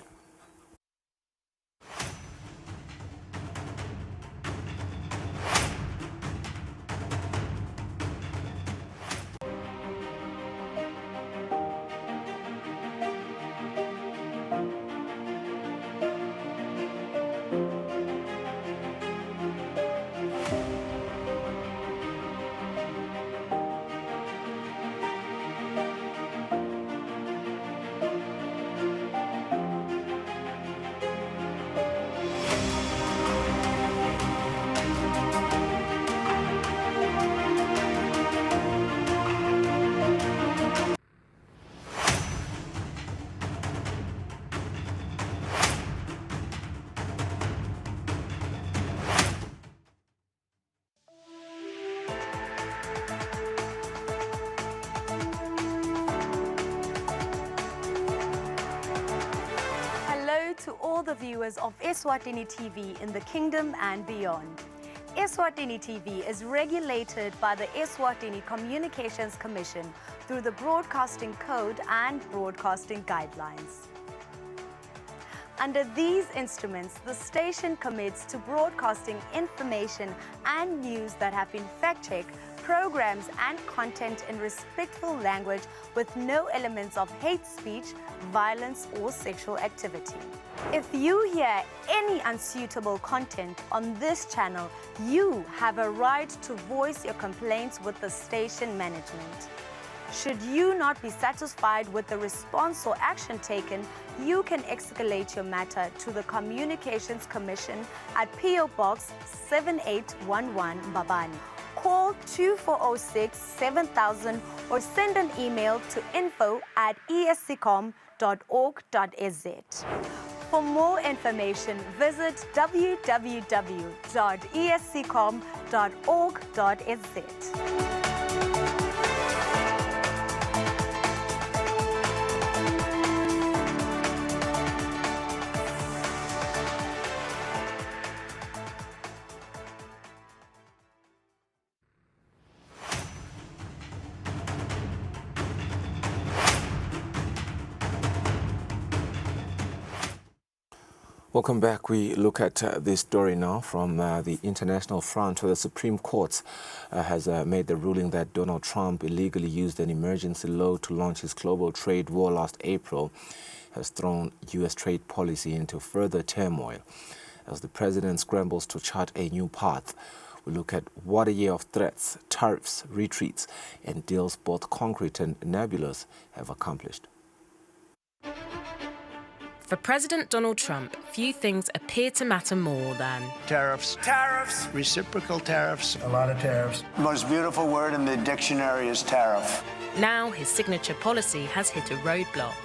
to all the viewers of Eswatini TV in the kingdom and beyond. Eswatini TV is regulated by the Eswatini Communications Commission through the Broadcasting Code and Broadcasting Guidelines. Under these instruments, the station commits to broadcasting information and news that have been fact-checked, programs and content in respectful language with no elements of hate speech, violence or sexual activity. If you hear any unsuitable content on this channel, you have a right to voice your complaints with the station management. Should you not be satisfied with the response or action taken, you can escalate your matter to the Communications Commission at PO Box 7811 Mbabane. Call 2406 7000 or send an email to info@esccom.org.za. For more information, visit www.esccom.org.za. Welcome back. We look at this story now from the international front, where the Supreme Court has made the ruling that Donald Trump illegally used an emergency law to launch his global trade war last April, has thrown U.S. trade policy into further turmoil. As the president scrambles to chart a new path, we look at what a year of threats, tariffs, retreats, and deals both concrete and nebulous have accomplished. For President Donald Trump, few things appear to matter more than tariffs. Tariffs. Reciprocal tariffs. A lot of tariffs. The most beautiful word in the dictionary is tariff. Now his signature policy has hit a roadblock.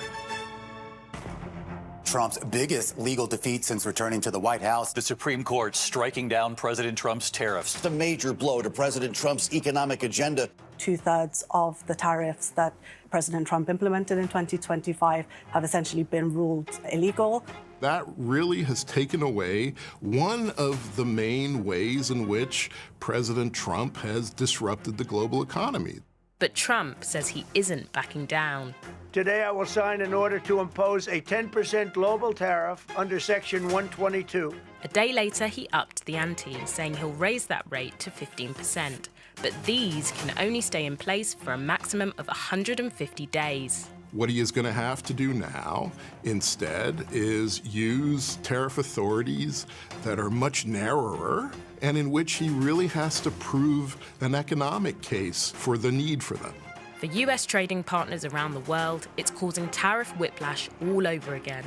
Trump's biggest legal defeat since returning to the White House. The Supreme Court striking down President Trump's tariffs. It's a major blow to President Trump's economic agenda. 2/3 of the tariffs that President Trump implemented in 2025 have essentially been ruled illegal. That really has taken away one of the main ways in which President Trump has disrupted the global economy. But Trump says he isn't backing down. Today I will sign an order to impose a 10% global tariff under Section 122. A day later, he upped the ante, saying he'll raise that rate to 15%. But these can only stay in place for a maximum of 150 days. What he is going to have to do now, instead, is use tariff authorities that are much narrower and in which he really has to prove an economic case for the need for them. For US trading partners around the world, it's causing tariff whiplash all over again.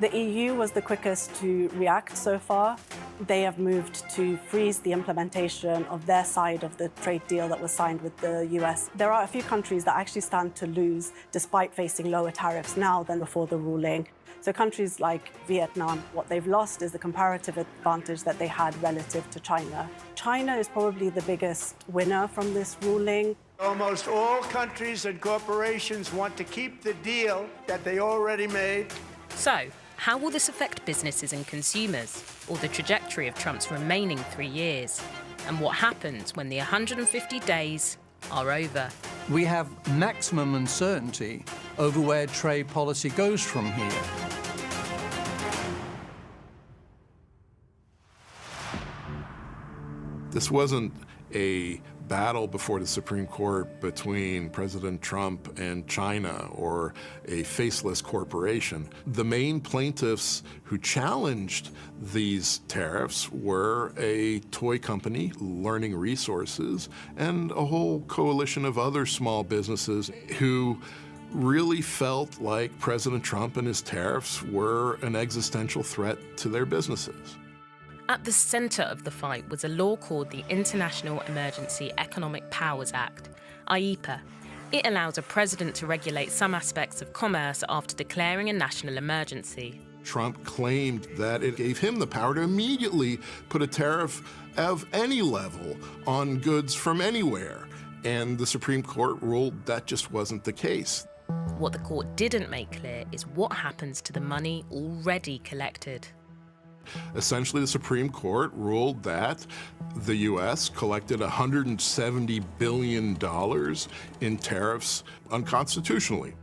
The EU was the quickest to react so far. They have moved to freeze the implementation of their side of the trade deal that was signed with the US. There are a few countries that actually stand to lose despite facing lower tariffs now than before the ruling. So countries like Vietnam, what they've lost is the comparative advantage that they had relative to China. China is probably the biggest winner from this ruling. Almost all countries and corporations want to keep the deal that they already made. So, how will this affect businesses and consumers, or the trajectory of Trump's remaining 3 years? And what happens when the 150 days are over? We have maximum uncertainty over where trade policy goes from here. This wasn't a battle before the Supreme Court between President Trump and China or a faceless corporation. The main plaintiffs who challenged these tariffs were a toy company, Learning Resources, and a whole coalition of other small businesses who really felt like President Trump and his tariffs were an existential threat to their businesses. At the centre of the fight was a law called the International Emergency Economic Powers Act, IEPA. It allows a president to regulate some aspects of commerce after declaring a national emergency. Trump claimed that it gave him the power to immediately put a tariff of any level on goods from anywhere, and the Supreme Court ruled that just wasn't the case. What the court didn't make clear is what happens to the money already collected. Essentially, the Supreme Court ruled that the U.S. collected $170 billion in tariffs unconstitutionally.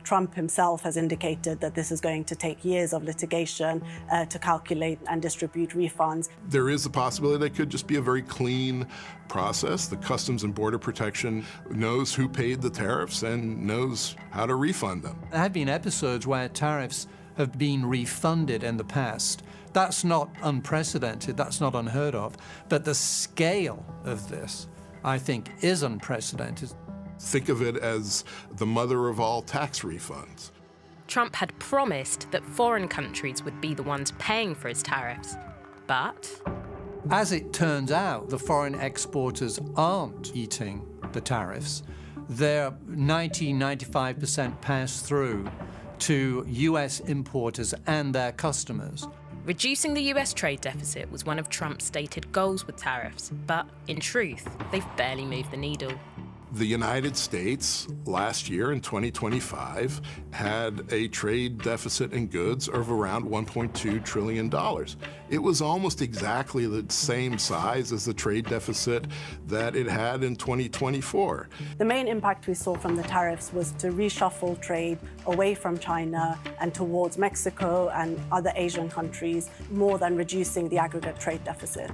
Trump himself has indicated that this is going to take years of litigation to calculate and distribute refunds. There is the possibility that it could just be a very clean process. The Customs and Border Protection knows who paid the tariffs and knows how to refund them. There have been episodes where tariffs have been refunded in the past. That's not unprecedented, that's not unheard of. But the scale of this, I think, is unprecedented. Think of it as the mother of all tax refunds. Trump had promised that foreign countries would be the ones paying for his tariffs. But as it turns out, the foreign exporters aren't eating the tariffs. They're 90–95% passed through to US importers and their customers. reducing the US trade deficit was one of Trump's stated goals with tariffs, but in truth, they've barely moved the needle. The United States last year in 2025 had a trade deficit in goods of around $1.2 trillion. It was almost exactly the same size as the trade deficit that it had in 2024. The main impact we saw from the tariffs was to reshuffle trade away from China and towards Mexico and other Asian countries, more than reducing the aggregate trade deficit.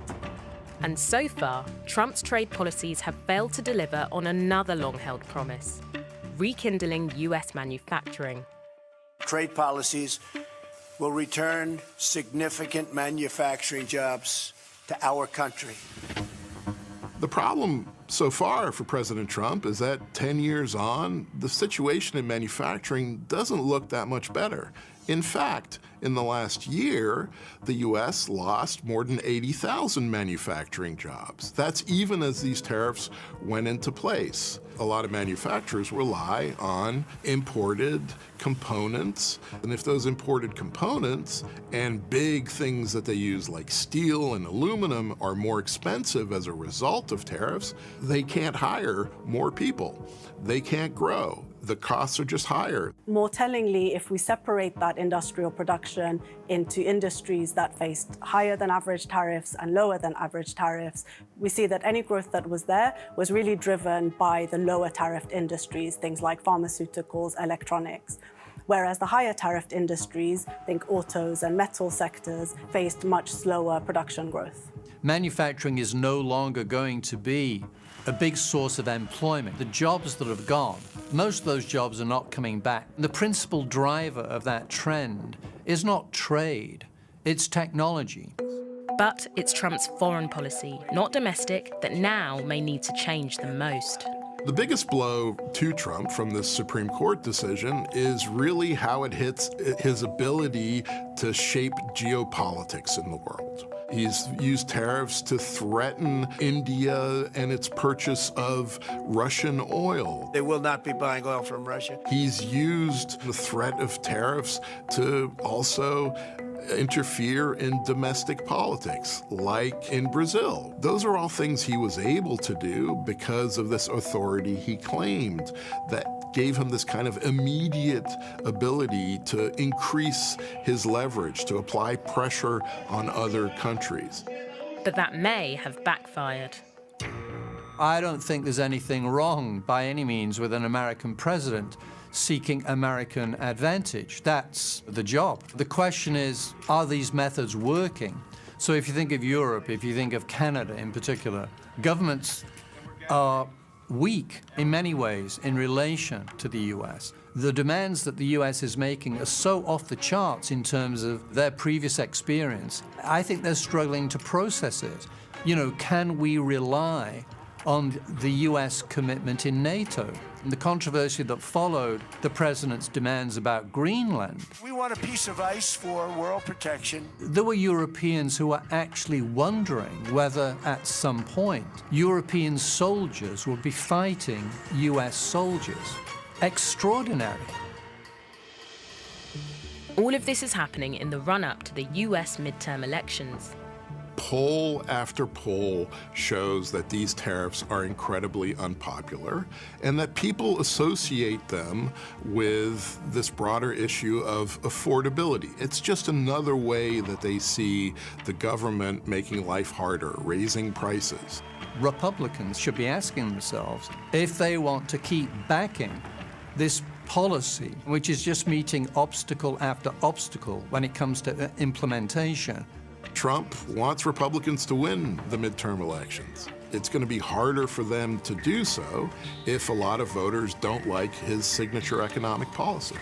And so far, Trump's trade policies have failed to deliver on another long-held promise: rekindling US manufacturing. Trade policies will return significant manufacturing jobs to our country. The problem so far for President Trump is that 10 years on, the situation in manufacturing doesn't look that much better. In fact, in the last year, the U.S. lost more than 80,000 manufacturing jobs. That's even as these tariffs went into place. A lot of manufacturers rely on imported components, and if those imported components and big things that they use like steel and aluminum are more expensive as a result of tariffs, they can't hire more people. They can't grow. The costs are just higher. More tellingly, if we separate that industrial production into industries that faced higher than average tariffs and lower than average tariffs, we see that any growth that was there was really driven by the lower tariffed industries, things like pharmaceuticals, electronics. Whereas the higher tariffed industries, think autos and metal sectors, faced much slower production growth. Manufacturing is no longer going to be a big source of employment. The jobs that have gone, most of those jobs are not coming back. The principal driver of that trend is not trade, it's technology. But it's Trump's foreign policy, not domestic, that now may need to change the most. The biggest blow to Trump from this Supreme Court decision is really how it hits his ability to shape geopolitics in the world. He's used tariffs to threaten India and its purchase of Russian oil. They will not be buying oil from Russia. He's used the threat of tariffs to also interfere in domestic politics, like in Brazil. Those are all things he was able to do because of this authority he claimed that gave him this kind of immediate ability to increase his leverage, to apply pressure on other countries. But that may have backfired. I don't think there's anything wrong by any means with an American president seeking American advantage. That's the job. The question is, are these methods working? So if you think of Europe, if you think of Canada in particular, governments are weak in many ways in relation to the US. The demands that the US is making are so off the charts in terms of their previous experience. I think they're struggling to process it. You know, can we rely on the US commitment in NATO? And the controversy that followed the president's demands about Greenland. We want a piece of ice for world protection. There were Europeans who were actually wondering whether at some point European soldiers would be fighting US soldiers. Extraordinary. All of this is happening in the run-up to the US midterm elections. Poll after poll shows that these tariffs are incredibly unpopular and that people associate them with this broader issue of affordability. It's just another way that they see the government making life harder, raising prices. Republicans should be asking themselves if they want to keep backing this policy, which is just meeting obstacle after obstacle when it comes to implementation. Trump wants Republicans to win the midterm elections. It's going to be harder for them to do so if a lot of voters don't like his signature economic policy.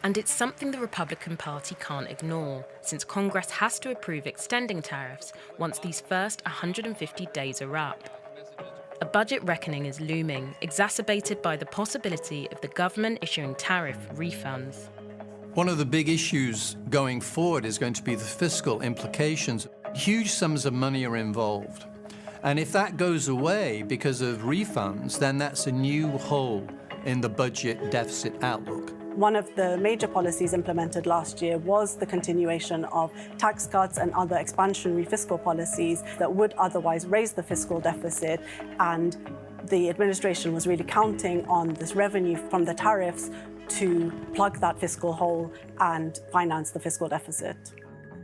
And it's something the Republican Party can't ignore, since Congress has to approve extending tariffs once these first 150 days are up. A budget reckoning is looming, exacerbated by the possibility of the government issuing tariff refunds. One of the big issues going forward is going to be the fiscal implications. Huge sums of money are involved. And if that goes away because of refunds, then that's a new hole in the budget deficit outlook. One of the major policies implemented last year was the continuation of tax cuts and other expansionary fiscal policies that would otherwise raise the fiscal deficit, and the administration was really counting on this revenue from the tariffs to plug that fiscal hole and finance the fiscal deficit.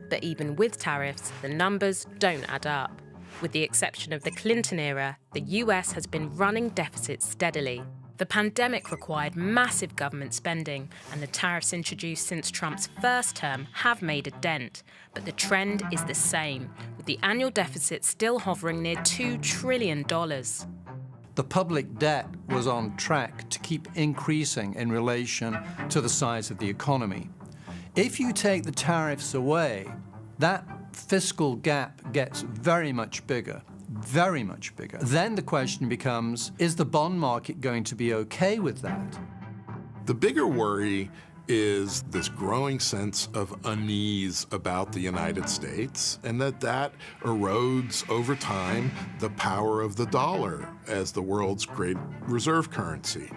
But even with tariffs, the numbers don't add up. With the exception of the Clinton era, the US has been running deficits steadily. The pandemic required massive government spending, and the tariffs introduced since Trump's first term have made a dent. But the trend is the same, with the annual deficit still hovering near $2 trillion. The public debt was on track to keep increasing in relation to the size of the economy. If you take the tariffs away, that fiscal gap gets very much bigger. Very much bigger. Then the question becomes, is the bond market going to be okay with that? The bigger worry is this growing sense of unease about the United States, and that erodes over time the power of the dollar as the world's great reserve currency.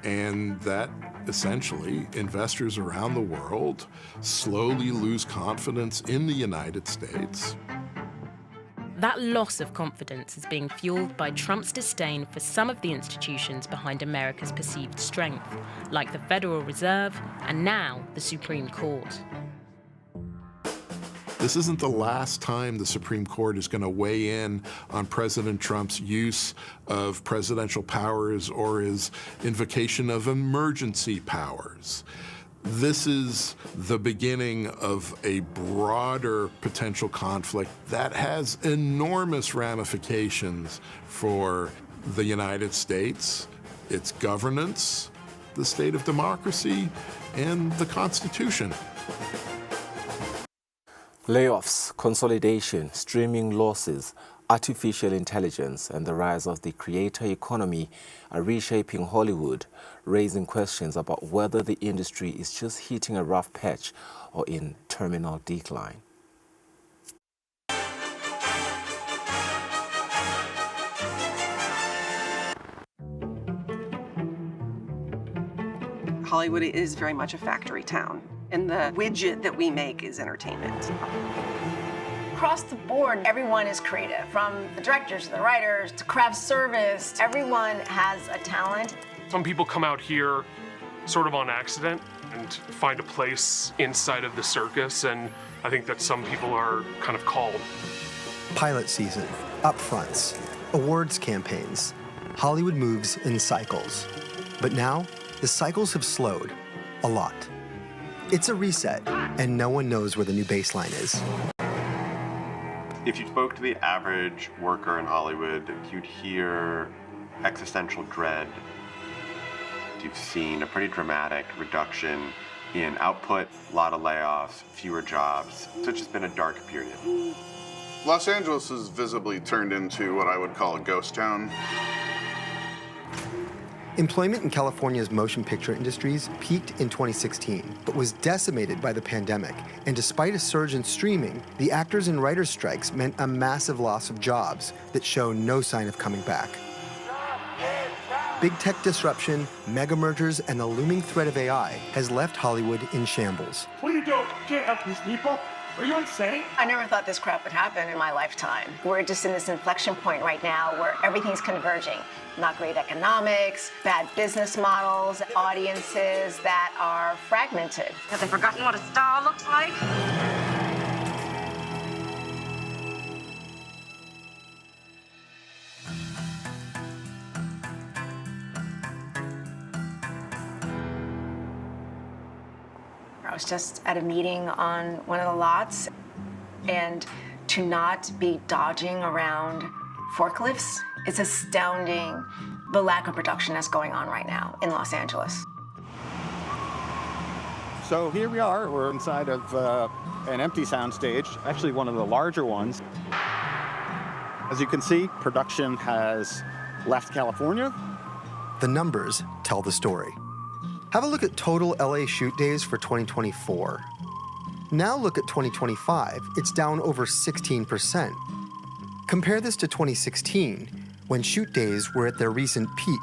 And that essentially investors around the world slowly lose confidence in the United States. That loss of confidence is being fueled by Trump's disdain for some of the institutions behind America's perceived strength, like the Federal Reserve and now the Supreme Court. This isn't the last time the Supreme Court is going to weigh in on President Trump's use of presidential powers or his invocation of emergency powers. This is the beginning of a broader potential conflict that has enormous ramifications for the United States, its governance, the state of democracy, and the Constitution. Layoffs, consolidation, streaming losses, artificial intelligence, and the rise of the creator economy are reshaping Hollywood, raising questions about whether the industry is just hitting a rough patch or in terminal decline. Hollywood is very much a factory town, and the widget that we make is entertainment. Across the board, everyone is creative, from the directors to the writers to craft service. Everyone has a talent. Some people come out here sort of on accident and find a place inside of the circus, and I think that some people are kind of called. Pilot season, upfronts, awards campaigns. Hollywood moves in cycles. But now, the cycles have slowed a lot. It's a reset, and no one knows where the new baseline is. If you spoke to the average worker in Hollywood, you'd hear existential dread. You've seen a pretty dramatic reduction in output, a lot of layoffs, fewer jobs. So it's just been a dark period. Los Angeles has visibly turned into what I would call a ghost town. Employment in California's motion picture industries peaked in 2016, but was decimated by the pandemic. And despite a surge in streaming, the actors and writers' strikes meant a massive loss of jobs that show no sign of coming back. Big tech disruption, mega mergers, and the looming threat of AI has left Hollywood in shambles. What are you doing? You can't help these people. Are you insane? I never thought this crap would happen in my lifetime. We're just in this inflection point right now where everything's converging. Not great economics, bad business models, audiences that are fragmented. Have they forgotten what a star looks like? I was just at a meeting on one of the lots, and to not be dodging around forklifts, it's astounding the lack of production that's going on right now in Los Angeles. So here we are, we're inside of an empty soundstage, actually one of the larger ones. As you can see, production has left California. The numbers tell the story. Have a look at total LA shoot days for 2024. Now look at 2025, it's down over 16%. Compare this to 2016, when shoot days were at their recent peak.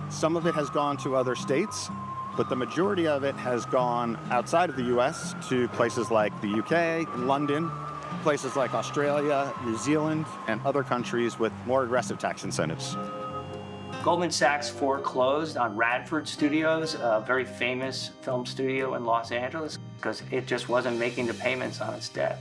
Some of it has gone to other states, but the majority of it has gone outside of the US to places like the UK, London, places like Australia, New Zealand, and other countries with more aggressive tax incentives. Goldman Sachs foreclosed on Radford Studios, a very famous film studio in Los Angeles, because it just wasn't making the payments on its debt.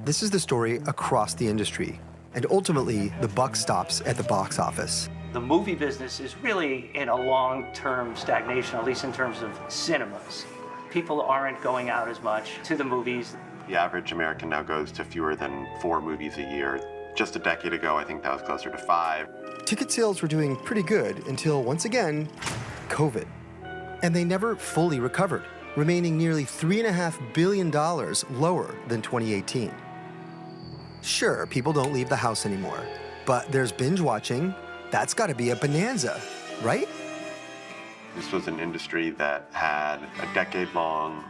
This is the story across the industry, and ultimately, the buck stops at the box office. The movie business is really in a long-term stagnation, at least in terms of cinemas. People aren't going out as much to the movies. The average American now goes to fewer than 4 movies a year. Just a decade ago, I think that was closer to 5. Ticket sales were doing pretty good until, once again, COVID. And they never fully recovered, remaining nearly $3.5 billion lower than 2018. Sure, people don't leave the house anymore, but there's binge watching. That's got to be a bonanza, right? This was an industry that had a decade-long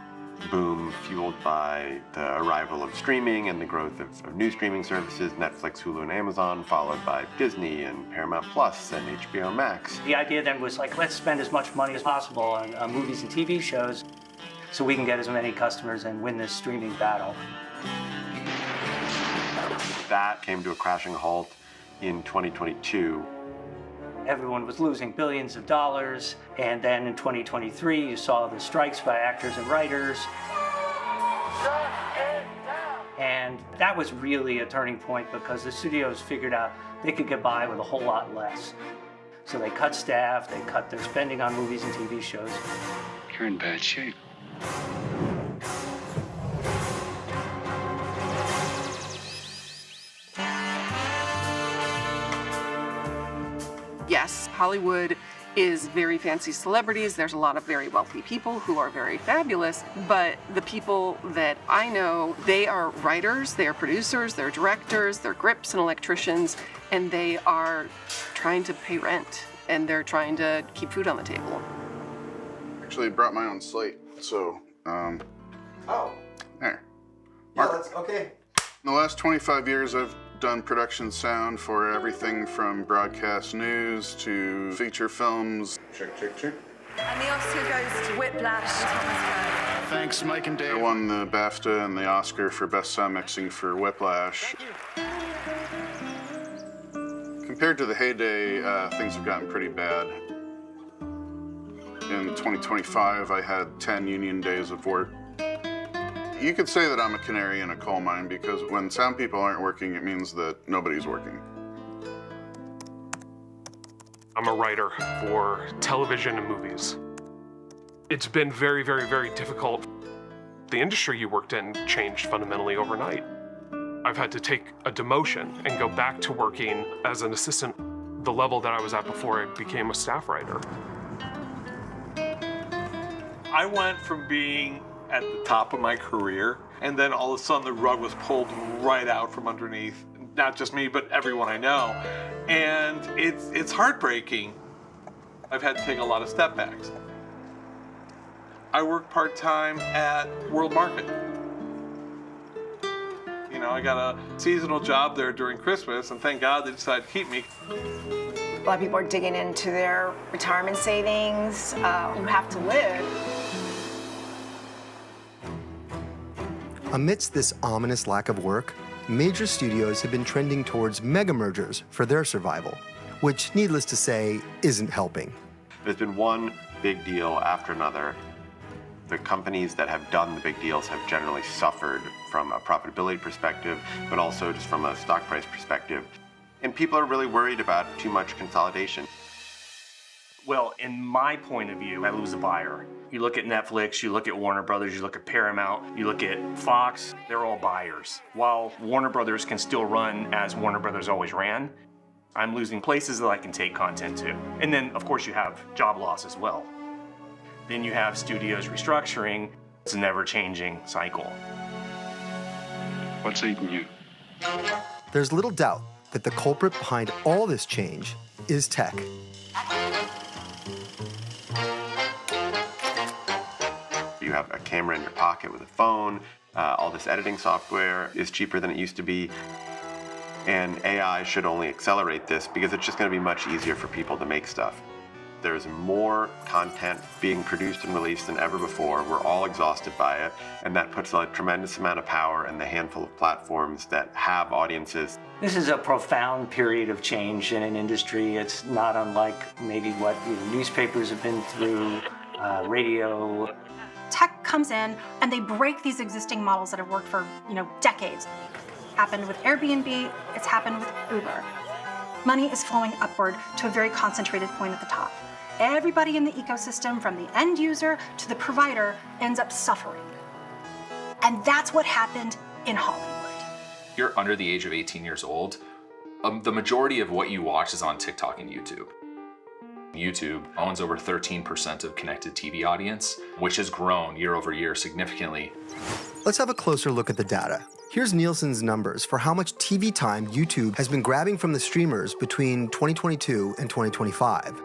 boom fueled by the arrival of streaming and the growth of new streaming services, Netflix, Hulu, and Amazon, followed by Disney and Paramount Plus and HBO Max. The idea then was like, let's spend as much money as possible on movies and TV shows so we can get as many customers and win this streaming battle. That came to a crashing halt in 2022. Everyone was losing billions of dollars, and then in 2023, you saw the strikes by actors and writers. And that was really a turning point because the studios figured out they could get by with a whole lot less. So they cut staff, they cut their spending on movies and TV shows. You're in bad shape. Yes, Hollywood is very fancy celebrities. There's a lot of very wealthy people who are very fabulous, but the people that I know, they are writers, they are producers, they're directors, they're grips and electricians, and they are trying to pay rent, and they're trying to keep food on the table. Actually brought my own slate, so, Oh. there. Yeah, that's okay. In the last 25 years, I've done production sound for everything from broadcast news to feature films. Check. And the Oscar goes to Whiplash and Thomas Crow. Thanks, Mike and Dave. I won the BAFTA and the Oscar for Best Sound Mixing for Whiplash. Compared to the heyday, things have gotten pretty bad. In 2025, I had 10 union days of work. You could say that I'm a canary in a coal mine because when sound people aren't working, it means that nobody's working. I'm a writer for television and movies. It's been very, very, very difficult. The industry you worked in changed fundamentally overnight. I've had to take a demotion and go back to working as an assistant, the level that I was at before I became a staff writer. I went from being at the top of my career, and then all of a sudden the rug was pulled right out from underneath, not just me, but everyone I know. And it's heartbreaking. I've had to take a lot of step backs. I work part-time at World Market. You know, I got a seasonal job there during Christmas, and thank God they decided to keep me. A lot of people are digging into their retirement savings. You have to live. Amidst this ominous lack of work, major studios have been trending towards mega mergers for their survival, which, needless to say, isn't helping. There's been one big deal after another. The companies that have done the big deals have generally suffered from a profitability perspective, but also just from a stock price perspective. And people are really worried about too much consolidation. Well, in my point of view, I lose a buyer. You look at Netflix, you look at Warner Brothers, you look at Paramount, you look at Fox, they're all buyers. While Warner Brothers can still run as Warner Brothers always ran, I'm losing places that I can take content to. And then, of course, you have job loss as well. Then you have studios restructuring. It's a never-changing cycle. What's eating you? There's little doubt that the culprit behind all this change is tech. You have a camera in your pocket with a phone. All this editing software is cheaper than it used to be. And AI should only accelerate this because it's just going to be much easier for people to make stuff. There's more content being produced and released than ever before. We're all exhausted by it, and that puts a tremendous amount of power in the handful of platforms that have audiences. This is a profound period of change in an industry. It's not unlike maybe what newspapers have been through, radio. Tech comes in and they break these existing models that have worked for decades. It's happened with Airbnb, it's happened with Uber. Money is flowing upward to a very concentrated point at the top. Everybody in the ecosystem, from the end user to the provider, ends up suffering. And that's what happened in Hollywood. If you're under the age of 18 years old, the majority of what you watch is on TikTok and YouTube. YouTube owns over 13% of connected TV audience, which has grown year over year significantly. Let's have a closer look at the data. Here's Nielsen's numbers for how much TV time YouTube has been grabbing from the streamers between 2022 and 2025.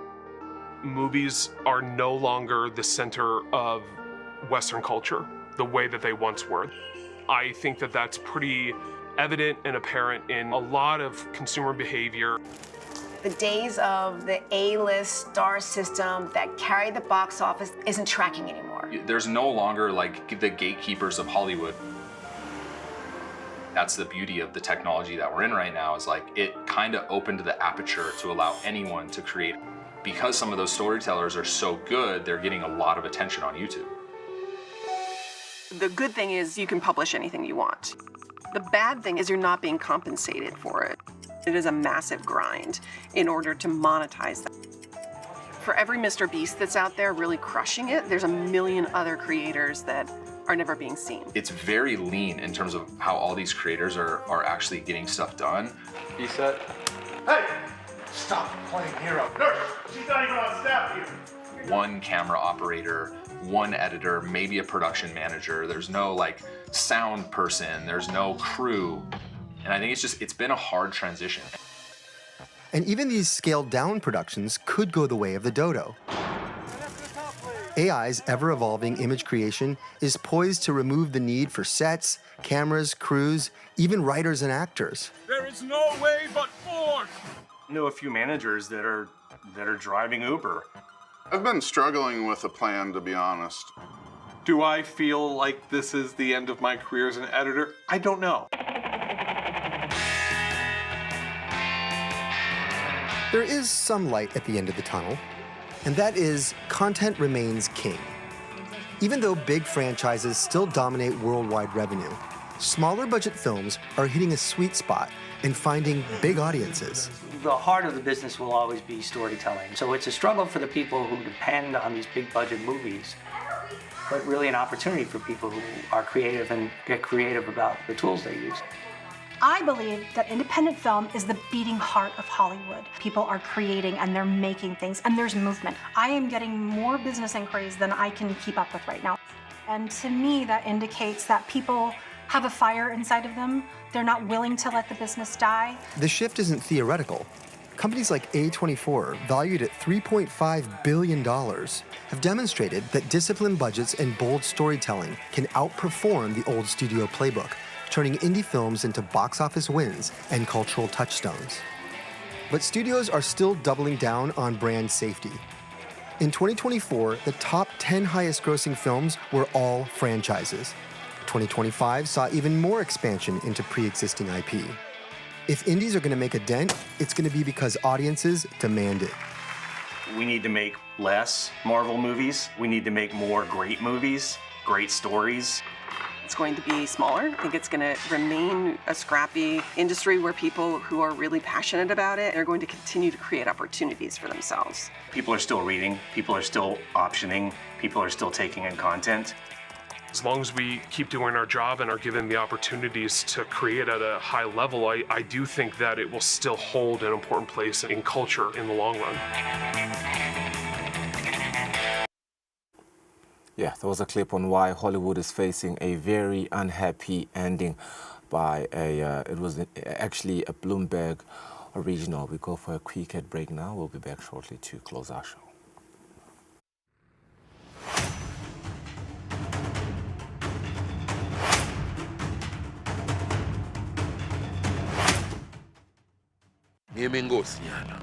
Movies are no longer the center of Western culture the way that they once were. I think that that's pretty evident and apparent in a lot of consumer behavior. The days of the A-list star system that carried the box office isn't tracking anymore. There's no longer like the gatekeepers of Hollywood. That's the beauty of the technology that we're in right now, is like it kind of opened the aperture to allow anyone to create. Because some of those storytellers are so good, they're getting a lot of attention on YouTube. The good thing is you can publish anything you want. The bad thing is you're not being compensated for it. It is a massive grind in order to monetize that. For every Mr. Beast that's out there really crushing it, there's a million other creators that are never being seen. It's very lean in terms of how all these creators are actually getting stuff done. He said, "Hey, stop playing hero. Nurse, she's not even on staff here." One camera operator, one editor, maybe a production manager. There's no like sound person, there's no crew. And I think it's been a hard transition. And even these scaled-down productions could go the way of the dodo. AI's ever-evolving image creation is poised to remove the need for sets, cameras, crews, even writers and actors. There is no way but forth. I know a few managers that are driving Uber. I've been struggling with a plan, to be honest. Do I feel like this is the end of my career as an editor? I don't know. There is some light at the end of the tunnel, and that is content remains king. Even though big franchises still dominate worldwide revenue, smaller budget films are hitting a sweet spot and finding big audiences. The heart of the business will always be storytelling. So it's a struggle for the people who depend on these big budget movies, but really an opportunity for people who are creative and get creative about the tools they use. I believe that independent film is the beating heart of Hollywood. People are creating and they're making things, and there's movement. I am getting more business inquiries than I can keep up with right now. And to me, that indicates that people have a fire inside of them. They're not willing to let the business die. The shift isn't theoretical. Companies like A24, valued at $3.5 billion, have demonstrated that disciplined budgets and bold storytelling can outperform the old studio playbook, turning indie films into box office wins and cultural touchstones. But studios are still doubling down on brand safety. In 2024, the top 10 highest grossing films were all franchises. 2025 saw even more expansion into pre-existing IP. If indies are going to make a dent, it's going to be because audiences demand it. We need to make less Marvel movies. We need to make more great movies, great stories. It's going to be smaller. I think it's going to remain a scrappy industry where people who are really passionate about it are going to continue to create opportunities for themselves. People are still reading, people are still optioning, people are still taking in content. As long as we keep doing our job and are given the opportunities to create at a high level, I do think that it will still hold an important place in culture in the long run. Yeah, there was a clip on why Hollywood is facing a very unhappy ending by it was actually a Bloomberg original. We go for a quick ad break now. We'll be back shortly to close our show. Ngiyeme inkosi nyana.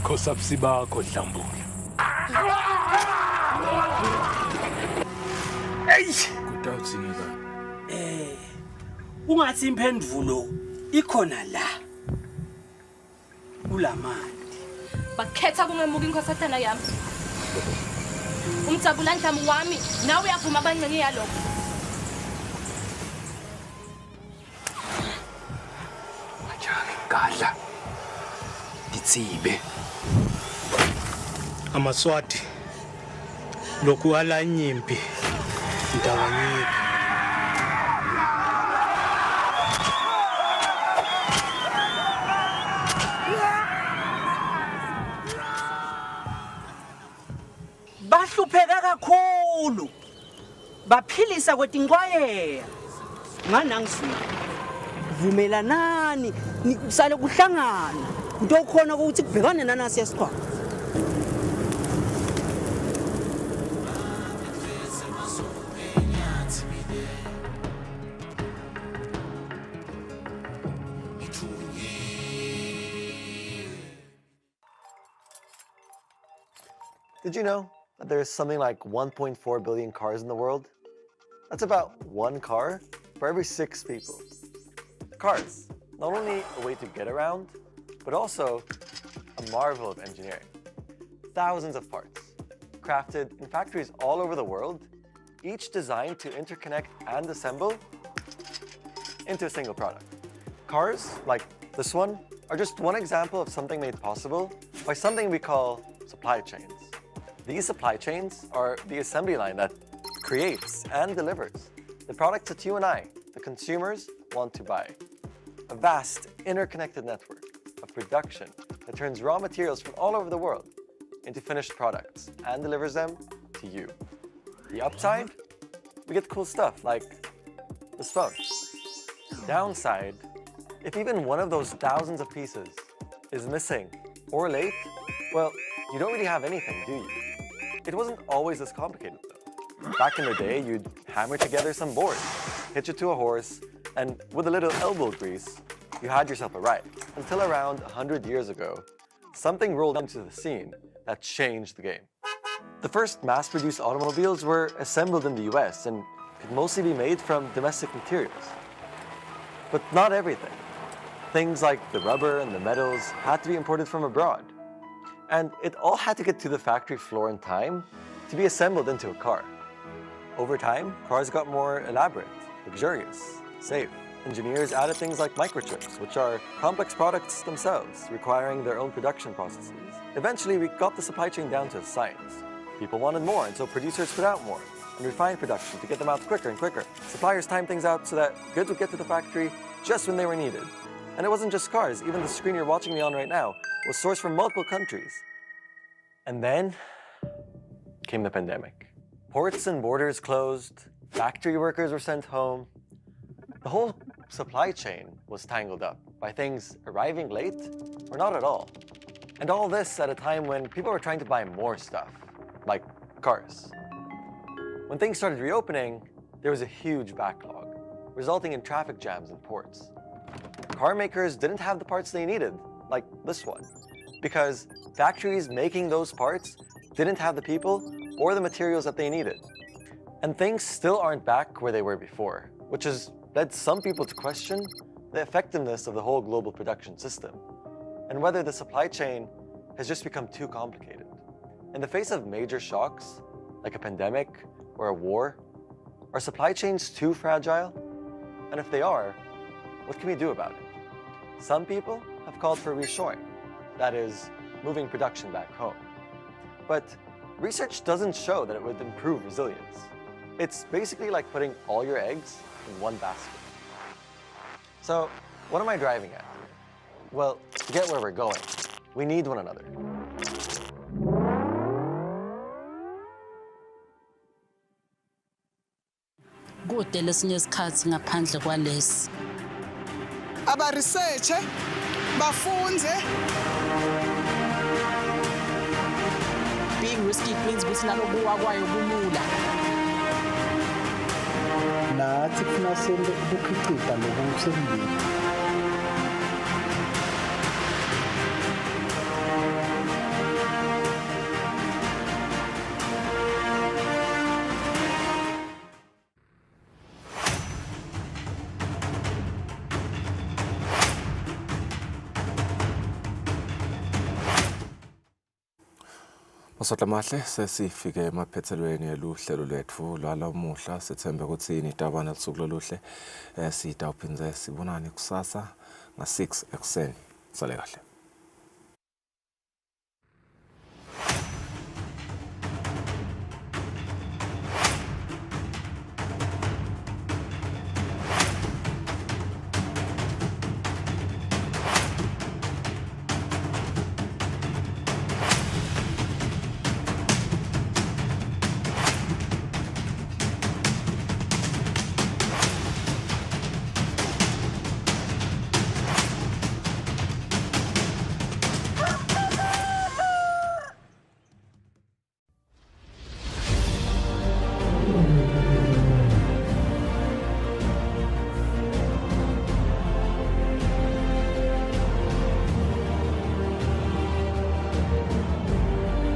Khosabusi bakho Dlambule. Hey! Kutawudzingeka. Ungathi imphendulo ikhona la. Kulamandi. Bakhetha kungemuka inkosatana yami. Umjabula Ndlamu wami, nawe uyavuma abangcenye yalokho. Gadla. Ditsibe. Amaswati. Lokhu ala nyimpi. Ndawanyika. Bahlupheka kakhulu. Baphilisa kwetinqwayeya. Nganangizwile. Vumelanani sale kuhlangana into okhona ukuthi kubhekane nanasi yesikhwama. Did you know that there's something like 1.4 billion cars in the world? That's about one car for every 6 people. Cars, not only a way to get around, but also a marvel of engineering. Thousands of parts, crafted in factories all over the world, each designed to interconnect and assemble into a single product. Cars, like this one, are just one example of something made possible by something we call supply chains. These supply chains are the assembly line that creates and delivers the products that you and I, the consumers, want to buy. A vast, interconnected network of production that turns raw materials from all over the world into finished products and delivers them to you. The upside? We get cool stuff like this phone. Downside, if even one of those thousands of pieces is missing or late, well, you don't really have anything, do you? It wasn't always this complicated though. Back in the day, you'd hammer together some boards, hitch it to a horse, and with a little elbow grease, you had yourself a ride. Until around 100 years ago, something rolled into the scene that changed the game. The first mass-produced automobiles were assembled in the US and could mostly be made from domestic materials. But not everything. Things like the rubber and the metals had to be imported from abroad. And it all had to get to the factory floor in time to be assembled into a car. Over time, cars got more elaborate, luxurious, safe. Engineers added things like microchips, which are complex products themselves, requiring their own production processes. Eventually, we got the supply chain down to a science. People wanted more, and so producers put out more and refined production to get them out quicker and quicker. Suppliers timed things out so that goods would get to the factory just when they were needed. And it wasn't just cars. Even the screen you're watching me on right now was sourced from multiple countries. And then came the pandemic. Ports and borders closed, factory workers were sent home. The whole supply chain was tangled up by things arriving late or not at all. And all this at a time when people were trying to buy more stuff, like cars. When things started reopening, there was a huge backlog, resulting in traffic jams in ports. Car makers didn't have the parts they needed, like this one, because factories making those parts didn't have the people or the materials that they needed. And things still aren't back where they were before, which has led some people to question the effectiveness of the whole global production system, and whether the supply chain has just become too complicated. In the face of major shocks, like a pandemic or a war, are supply chains too fragile? And if they are, what can we do about it? Some people have called for reshoring, that is, moving production back home. But research doesn't show that it would improve resilience. It's basically like putting all your eggs in one basket. So, what am I driving at here? Well, to get where we're going, we need one another. Kude lesinye isikhathi ngaphandle kwalesi. Aba-researche, bafunze. Being risky means ukuthi nalokuwa kwayo kulula. Nathi kufuna senze ukukhiqiza nokusebenzisa. Masotla mahle sesifike emaphethelweni eluhlelo lwethu lwalamuhla sithembe ukuthi nitabana lusuku loluhle sitawuphindze sibonane kusasa nga 6 ekuseni sale kahle.